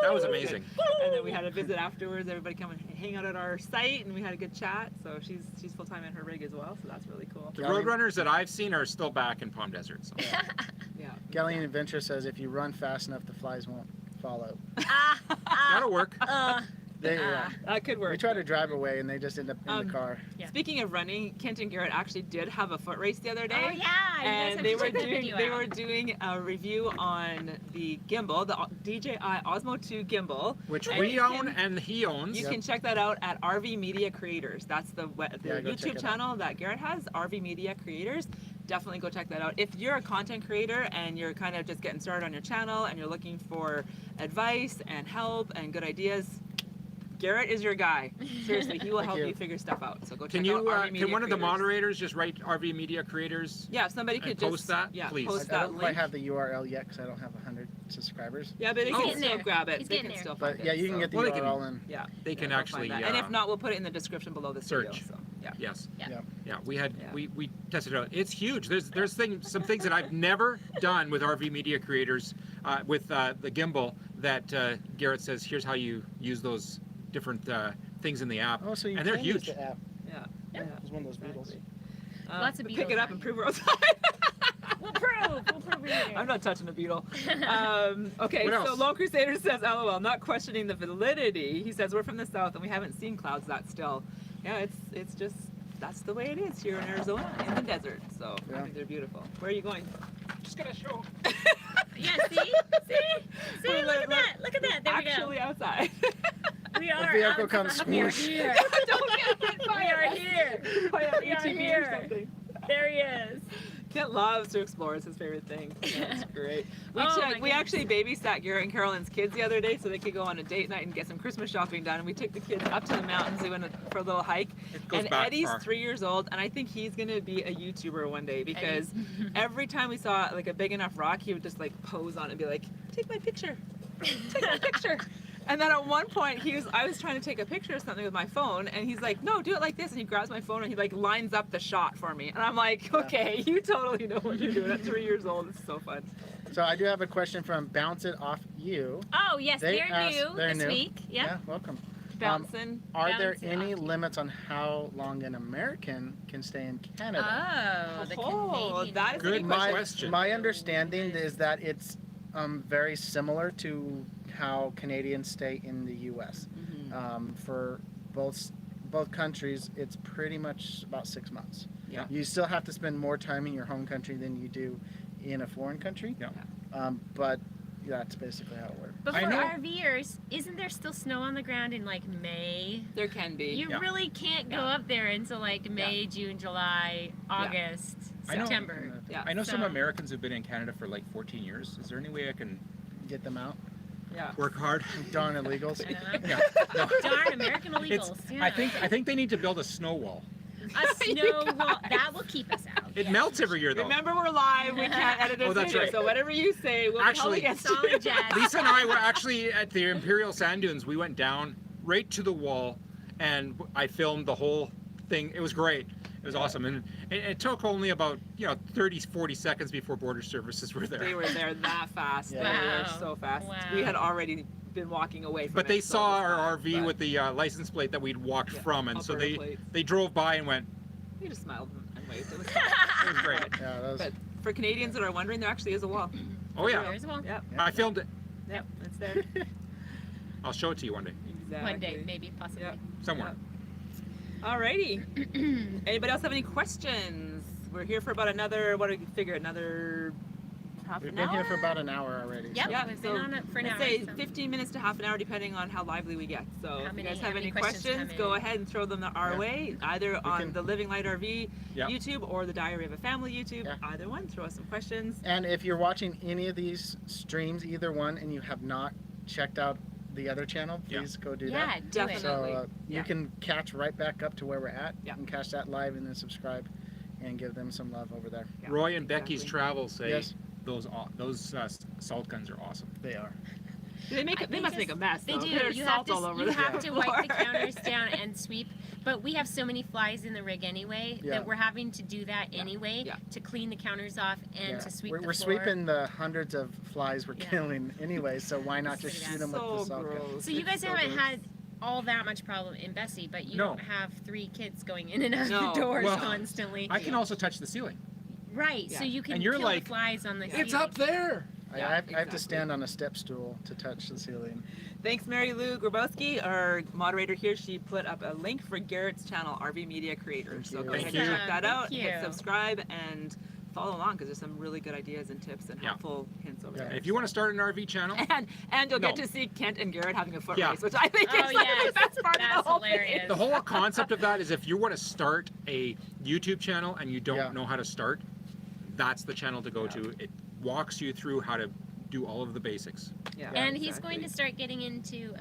That was amazing. And then we had a visit afterwards. Everybody come and hang out at our site, and we had a good chat. So she's full time in her rig as well. So that's really cool. The Roadrunners that I've seen are still back in Palm Desert. So. Yeah. Galleon Adventure says if you run fast enough, the flies won't follow. That'll work. That could work. We try to drive away and they just end up in the car. Yeah. Speaking of running, Kent and Garrett actually did have a foot race the other day. Oh yeah, you guys have And they to were check that doing video they out. were doing a review on the gimbal, the DJI Osmo 2 gimbal. Which And we you own can- and he owns. You can check that out at RV Media Creators. That's the Yeah, go check YouTube it channel that Garrett has, RV Media Creators. Definitely go check that out. If you're a content creator and you're kind of just getting started on your channel and you're looking for advice and help and good ideas, Garrett is your guy. Seriously, he will Thank help you. you figure stuff out. So go check Can out you? RV Media Can one of the Creators. moderators just write RV Media Creators? Yeah, if somebody could and just post that, yeah, please? post I that don't quite link. have the URL yet because I don't have 100 subscribers. Yeah, but they He's can getting still there. grab it. He's They getting can there. still find But yeah, it. you can so, get the Well, they can- URL in. Yeah, They can they'll actually. find that. And if not, we'll put it in the description below this Search. video. So yeah. Yes. Yeah. Yeah, we had Yeah. we tested it out. It's huge. There's some things that I've never done with RV Media Creators with the gimbal that Garrett says here's how you use those different things in the app. Oh, so you And they're can use huge. the app. Yeah. Yeah. It was one of those beetles. Exactly. Lots of Pick beetles it up on and it. prove we're outside. We'll prove we're here. I'm not touching a beetle. Okay, What so else? Lone Crusader says, LOL, not questioning the validity. He says, we're from the south and we haven't seen clouds that still. Yeah, it's just, that's the way it is here in Arizona, in the desert. So I Yeah. think they're beautiful. Where are you going? Just gonna show. Yeah, see? We're Look at that. Look at that. There Actually outside. we go. We are vehicle comes outside. We are swoosh. here. Don't get hit We by are it. here. By a We are ATV or here. something. There he is. Kent loves to explore. It's his favorite thing. That's great. We, Oh, my we goodness. actually babysat Garrett and Carolyn's kids the other day so they could go on a date night and get some Christmas shopping done. And we took the kids up to the mountains. They went for a little hike. It goes And back Eddie's far. 3 years old, and I think he's gonna be a YouTuber one day because every time we saw like a big enough rock, he would just like pose on it and be like, "Take my picture, take my picture." And then at one point, I was trying to take a picture of something with my phone, and he's like, "No, do it like this." And he grabs my phone and he like lines up the shot for me, and I'm like, "Okay, you totally know what you're doing at 3 years old. It's so fun." So I do have a question from Bounce It Off You. Oh yes, They they're asked- new they're this new. week. Yep. Welcome. Bouncing. Are there Bounce It any Off You. limits on how long an American can stay in Canada? Oh, the Oh, Canadian. that is a Good good my, question. my understanding is that it's very similar to how Canadians stay in the U.S. For both countries, it's pretty much about 6 months. Yeah. You still have to spend more time in your home country than you do in a foreign country. Yeah. But that's basically how it works. But I for know- RVers, isn't there still snow on the ground in like May? There can be. You Yeah. really can't go Yeah. up there until like May, June, July, August, I know- September. Yeah. I know some So- Americans who've been in Canada for like 14 years. Is there any way I can Get them out. Yeah. work hard? Darn illegals. I don't know. Yeah. No. Darn American It's, illegals. Yeah. I think they need to build a snow wall. A snow wall that will keep us out. It yeah. melts every year though. Remember, we're live. We can't edit this Oh, that's video, right. so whatever you say, we'll Actually- be held against Solid you. jazz. Lisa and I were actually at the Imperial Sand Dunes. We went down right to the wall, and I filmed the whole thing. It was great. It was awesome, and it took only about 30, 40 seconds before border services were there. They were there that fast. Yeah. They were Wow. so fast. Wow. We had already been walking away from But it. they so saw it was our fast, RV but- with the license plate that we'd walked Yeah, from, and so Alberta plates. they drove by and went, We just smiled and waved. It was fine. it was great. Yeah, that was, But for Canadians that are wondering, there actually is a wall. Oh yeah, There's a wall. Yep. I filmed it. Yep. It's there. I'll show it to you one day, Exactly. One day, maybe, possibly. Yep. somewhere. Alrighty. Anybody else have any questions? We're here for about another, what do you figure, another half we've an been hour? here for about an hour already. Yep, Yeah, we've so been on it for an Let's hour. say so- 15 minutes to half an hour, depending on how lively we get. So if you guys have any questions, come go in? ahead and throw them our Yeah. way, either on can- the Living Light RV Yeah. YouTube or the Diary of a Family YouTube. Yeah. Either one, throw us some questions. And if you're watching any of these streams, either one, and you have not checked out the other channel, Yeah. please go do Yeah, that. do it. Definitely. So Yeah. you can catch right back up to where we're at. Yeah. You can catch that live and then subscribe and give them some love over there. Yeah, Roy and Becky's exactly. Travels say Yes. those salt guns are awesome. They are. They must make a mess. They though. do. There's You salt have to, all over you the have to floor. wipe the counters down and sweep. But we have so many flies in the rig anyway Yeah. that we're having to do that Yeah. anyway Yeah. to clean the counters off and Yeah. to sweep we're the we're floor. sweeping the hundreds of flies we're Yeah. killing anyway, so why not just Look at shoot that. them with the So salt gun? gross. So you It's guys so haven't gross. had all that much problem in Bessie, but you No. don't have 3 kids going in and out No. the doors Well, constantly. I can also touch the ceiling. Right, so Yeah. you can And you're kill like, the flies on the It's ceiling. there. Yeah, I have to exactly. stand on a step stool to touch the ceiling. Thanks, Mary Lou Grabowski, our moderator here. She put up a link for Garrett's channel, RV Media Creator. Thank So you. go Thank ahead you. and check that out. Thank Hit you. subscribe and follow along because there's some really good ideas and tips and Yeah. helpful hints over Yeah. there. And if you want to start an RV channel, And you'll get No. to see Kent and Garrett having a foot Yeah. race, which I think Oh, is like yes. the best part of That's the whole hilarious. thing. the whole concept of that is if you want to start a YouTube channel and you don't Yeah. know how to start, that's the channel to go Yeah. to. It walks you through how to do all of the basics. Yeah, And he's exactly. going to start getting into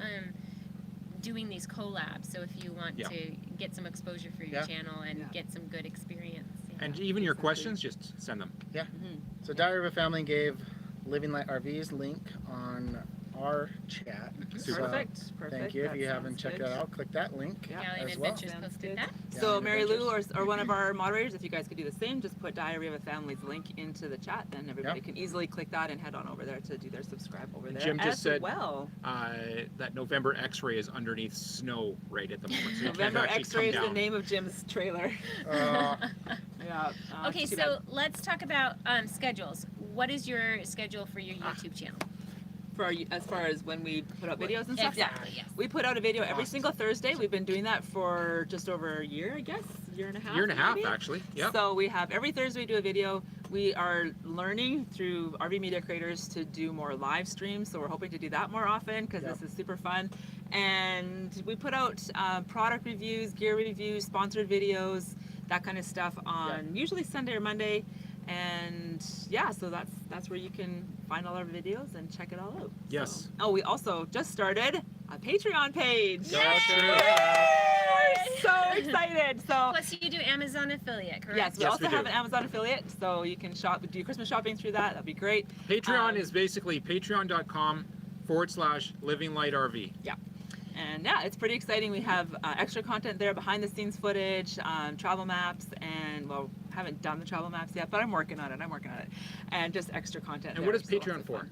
doing these collabs. So if you want Yeah. to get some exposure for your Yeah. channel and Yeah. get some good experience. And even your Exactly. questions, just send them. Mhm. So Diary of a Family gave Living Light RV's link on our chat. Super. Perfect. Perfect. Thank you. If That you haven't sounds checked good. that out, click that link Yeah, Galleon as well. Adventures Sounds posted good. that. So Galleon Mary Lou Adventures. or one of our moderators, if you guys could do the same, just put Diary of a Family's link into the chat, then everybody Yeah. can easily click that and head on over there to do their subscribe over there Jim just as said- well. That November X-ray is underneath snow right at the moment, so you November can't actually X-ray is come the down. name of Jim's trailer. Uh, Yeah. Okay, it's too so bad. let's talk about schedules. What is your schedule for your YouTube channel? for as far as when we put out videos and stuff, Exactly, yes. we put out a video every Awesome. single Thursday. We've been doing that for just over a year, I guess, year and a half. Year and a half, maybe? actually. Yep. So we have every Thursday we do a video. We are learning through RV Media Creators to do more live streams, so we're hoping to do that more often because Yep. this is super fun. And we put out product reviews, gear reviews, sponsored videos, that kind of stuff on usually Sunday or Monday. And yeah, so that's where you can find all our videos and check it all out. Yes. So. Oh, we also just started a Patreon page. That's true. We're so excited. So Plus, you do Amazon affiliate, correct? yes, we Yes, also we do. have an Amazon affiliate, so you can do Christmas shopping through that. That'd be great. Patreon is basically patreon.com/livinglightRV. And yeah, it's pretty exciting. We have extra content there, behind the scenes footage, travel maps, and well, haven't done the travel maps yet, but I'm working on it. And just extra content. And there, what is so Patreon lots of for? fun.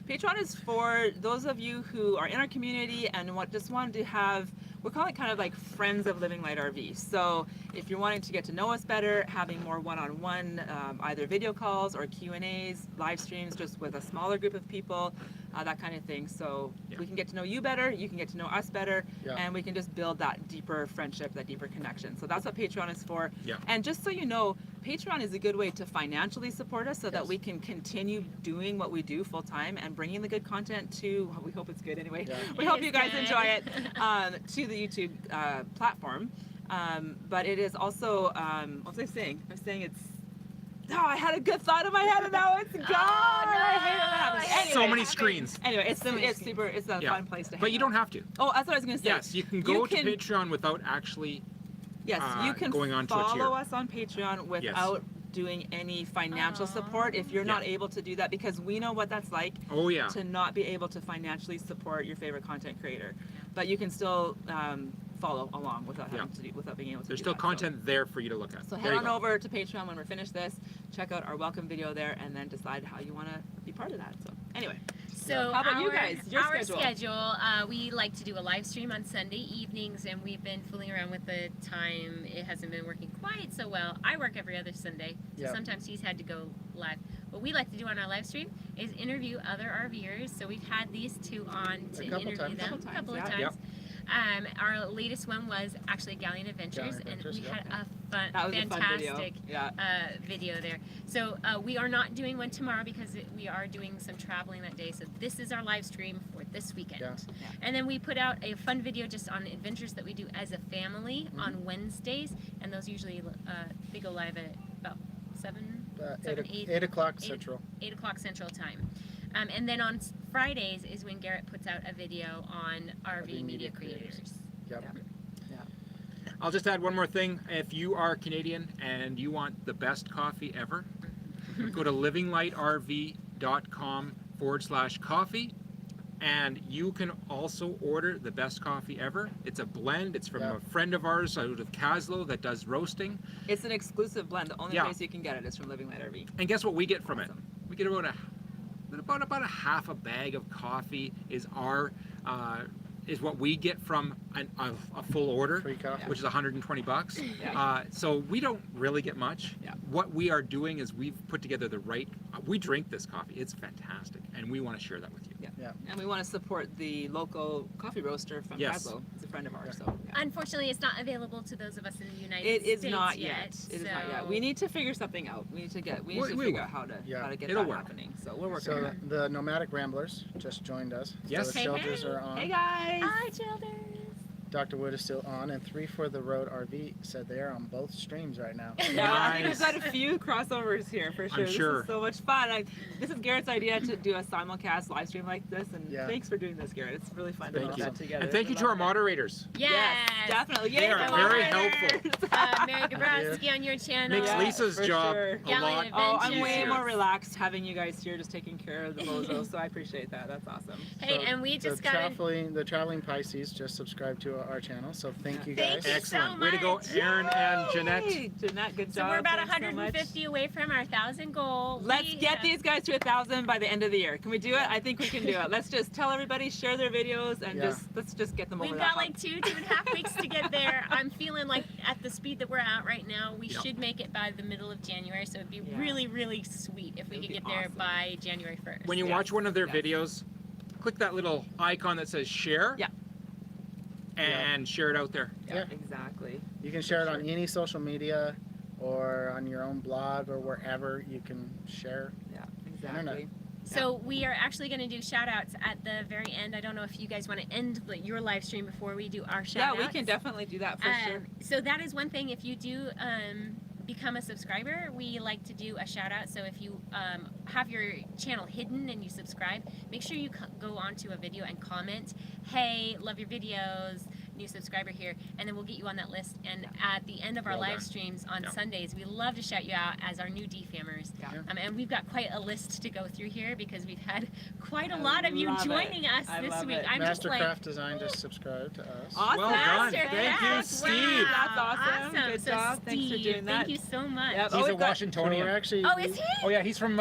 Patreon is for those of you who are in our community and just wanted to have, we're calling it kind of like friends of Living Light RV. So if you're wanting to get to know us better, having more one-on-one, either video calls or Q&As, live streams, just with a smaller group of people, that kind of thing. So Yeah. we can get to know you better, you can get to know us better, Yeah. and we can just build that deeper friendship, that deeper connection. So that's what Patreon is for. Yeah. And just so you know, Patreon is a good way to financially support us so that Yes. we can continue doing what we do full time and bringing the good content to, well, we hope it's good anyway. Yeah. We It hope is you guys good. enjoy it to the YouTube platform. But it is also, what was I saying? I'm saying it's, I had a good thought in my head and now it's gone. I hate it when that happens. I hate Anyway, So many screens. Anyway, it's a Yeah. fun place to hang But you don't out. have to. Oh, that's what I was going to say. Yes, you can You go can- to Patreon without actually. Yes, you can going on to a tier. follow us on Patreon without doing any financial Aw. support if you're not Yeah. able to do that, because we know what that's like Oh yeah. to not be able to financially support your favorite content creator. But you can still follow along without having to without being able to. There's do still that. content there for you to look at. So There head you on go. over to Patreon when we're finished this. Check out our welcome video there, and then decide how you want to be part of that. So anyway. So How about our, you guys? Your our schedule. we like to do a live stream on Sunday evenings, and we've been fooling around with the time. It hasn't been working quite so well. I work every other Sunday, so Yeah. sometimes he's had to go live. What we like to do on our live stream is interview other RVers. So we've had these two on to A couple interview times. them Couple a couple of times, times. yeah. Our latest one was actually Galleon Adventures, Galleon Adventures, and we yeah. had a fun, That was a fun video. fantastic Yeah. video there. So we are not doing one tomorrow because we are doing some traveling that day. So this is our live stream for this weekend. Yeah. And then we put out a fun video just on adventures that we do as a family on Wednesdays, and those usually they go live at about 7, 8 8 o'clock eight- Central. 8 o'clock Central Time. And then on Fridays is when Garrett puts out a video on RV RV Media Creators. Yep. I'll just add one more thing. If you are Canadian and you want the best coffee ever, go to livinglightrv.com/coffee, and you can also order the best coffee ever. It's a blend. It's from a friend of ours out of Caslow that does roasting. It's an exclusive blend. The only place you can get it is from Living Light RV. And guess what we get from it? Awesome. We get about a half a bag of coffee is our is what we get from a full order, Free coffee. which is $120. Yeah. So we don't really get much. Yeah. What we are doing is we've put together the right. We drink this coffee. It's fantastic, and we want to share that with you. Yeah. And we want to support the local coffee roaster from Yes. Caslow. He's a friend of ours. So yeah. Unfortunately, it's not available to those of us in the United It States is not yet. It is not yet. so- We need to figure something out. We need to We figure will. out how to get It'll that work. happening. So we're working So on it. the Nomadic Ramblers just joined us. Yes. So the Hey, shelters hey. are on. Hey guys. Hi, children. Dr. Wood is still on, and 3 for the Road RV said they are on both streams right now. Yeah, I think we've Nice. got a few crossovers here for sure. sure. This is so much fun. This is Garrett's idea to do a simulcast live stream like this, and Yeah. thanks for doing this, Garrett. It's really fun Thank to put you. that together. And thank you to our moderators. Yes. definitely. They Yay, are my very moderators. Mary Gabrowski on your channel. Makes Yeah, Lisa's for job sure. a Gallant lot. Oh, I'm way Adventures. more relaxed having you guys here, just taking care of the bozo. So I appreciate that. That's awesome. Hey, So and we just the got traveling Pisces just subscribed to our channel, so thank you Thank guys. you. Excellent. so Way to go, much. Aaron and Jeanette. Yay, Jeanette, good So job. we're about Thanks so much. 150 away from our 1,000 goal. Let's We get have- these guys to 1,000 by the end of the year. Can we do it? I think we can do it. Let's just tell everybody, share their videos, and Yeah. let's just get them over We've that got hump. like 2.5 weeks to get there. I'm feeling like at the speed that we're at right now, we Yep. should make it by the middle of January. So it'd be Yeah. really, really sweet if we It'd could be get there awesome. by January 1st. When you Yes, watch one of their yes. videos, click that little icon that says share. Yeah. And share it out there. Yeah. Exactly. You can share it on any social media or on your own blog or wherever you can share. Yeah, Internet. exactly. So we are actually going to do shout outs at the very end. I don't know if you guys want to end your live stream before we do our shout Yeah, outs. we can definitely do that for sure. So that is one thing. If you do become a subscriber, we like to do a shout out. So if you have your channel hidden and you subscribe, make sure you go onto a video and comment, hey, love your videos, new subscriber here, and then we'll get you on that list. And at the end of our Well live done. streams on Yeah. Sundays, we love to shout you out as our new DFAMers. Yeah. And we've got quite a list to go through here because we've had quite a I lot of you love it. joining us I this love week. it. I'm just like, Mastercraft Design just subscribed to us. Awesome. Well done. Master Thank you, Craft. Steve. Wow. That's awesome. Good So job. Thanks for Steve, doing that. Thank you so much. Yep. He's Oh, a we've got- So we're Washingtonian. actually. Oh, is he? Oh yeah, he's from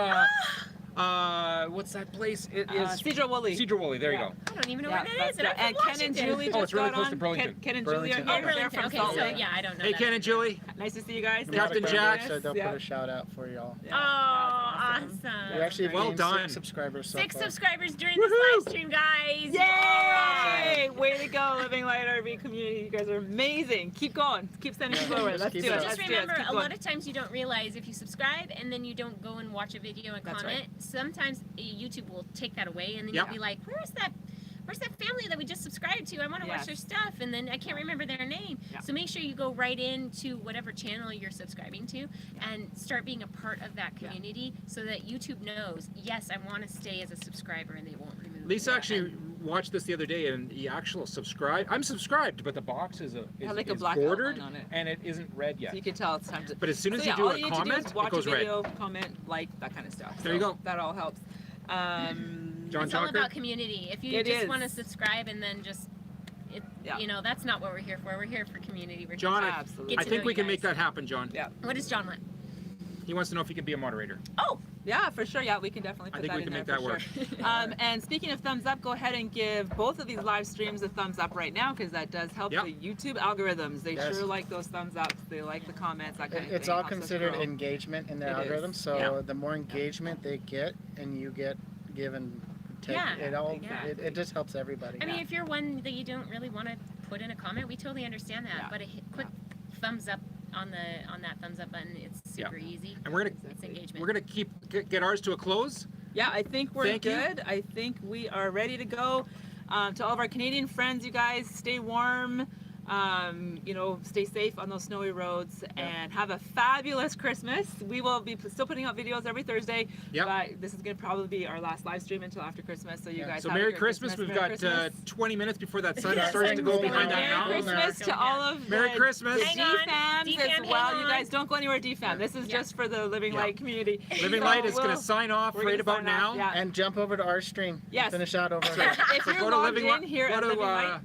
what's that place? It is Cedro Woolley. Cedar Woolley. There Yeah. you go. I don't even know Yeah, where that that's is. And I'm good. And from Ken and Washington. Julie just Oh, it's really got close to on. Burlington. Ken and Julie are Burlington. here. Oh, They're Burlington. from Okay, Salt so Lake. yeah, I don't know Hey, that. Ken and Julie. Nice to see you guys. Captain Mastercraft Jack. said they'll Yeah. put a shout out for y'all. Yeah, Oh, that's awesome. We actually have Well gained done. 6 subscribers so 6 far. subscribers during this Woohoo! live stream, guys. Yay! Way to go, Living Light RV community. You guys are amazing. Keep going. Keep sending people over. Just Let's do keep it. it up. Let's Just do it. remember, Let's keep a lot going. of times you don't realize if you subscribe and then you don't go and watch a video and That's comment, sometimes YouTube will take that away and then Yep. you'll be like, where's that family that we just subscribed to? I want to watch Yes. their stuff, and then I can't remember their name. Yeah. So make sure you go right into whatever channel you're subscribing to and start being a part of that Yeah. community so that YouTube knows, yes, I want to stay as a subscriber and they won't remove me. Lisa actually watched this the other day, and the actual subscribe. I'm subscribed, but the box is Have like a is black bordered, outline on it. and it isn't red yet. So you can tell it's time to. But as soon as So you yeah, do all a you need to do comment, is watch it goes a red. video, comment, like, that kind of stuff. There you So go. That all helps. John It's all Tucker? about community. If you It just is. want to subscribe and then just, Yeah. you know, that's not what we're here for. We're here for community. We're John, here Absolutely. Get I to think know we you can make guys. that happen, John. Yeah. What does John want? He wants to know if he can be a moderator. Oh, Yeah, for sure. Yeah, we can definitely put I think that we in can there make for that sure. work. And speaking of thumbs up, go ahead and give both of these live streams a thumbs up right now because that does help Yep. the YouTube algorithms. They Yes. sure like those thumbs ups. They like the comments, that kind of thing. It's all Helps us considered grow. engagement in their It is. algorithm. So Yeah. the more engagement they get, and you get given, take Yeah, it all. exactly. It just helps everybody. I mean, Yeah. if you're one that you don't really want to put in a comment, we totally understand that. Yeah. But a quick thumbs up on that thumbs up button, it's super easy. And we're gonna It's engagement. we're gonna get ours to a close. Yeah, I think we're Thank you. good. I think we are ready to go. To all of our Canadian friends, you guys, stay warm. You know, stay safe on those snowy roads and have a fabulous Christmas. We will be still putting out videos every Thursday, but this is going to probably be our last live stream until after Christmas. So you guys So have a Merry great Christmas. We've Merry got Christmas. 20 minutes before that sun starts to go behind that Merry mountain. Christmas to all of Merry the Christmas. Hang on. D-fams D-fam, as well. hang You on. guys don't go anywhere D-fam. This is just for the Living Light community. Living So Light is going to we'll- sign off we're right gonna about sign now. off, yeah. And jump over to our stream. Yes. Finish out over If there. you're Go to logged Living in Light. here Go at to, Living Light,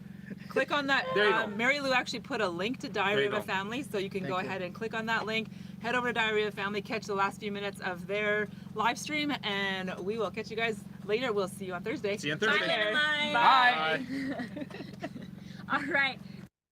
click on that. There you go. Mary Lou actually put a link to There Diary you of a go. Family, so you can Thank go you. ahead and click on that link. Head over to Diary of a Family, catch the last few minutes of their live stream, and we will catch you guys later. We'll see you on Thursday. See you on Bye, Thursday. Living Light. Bye. All right.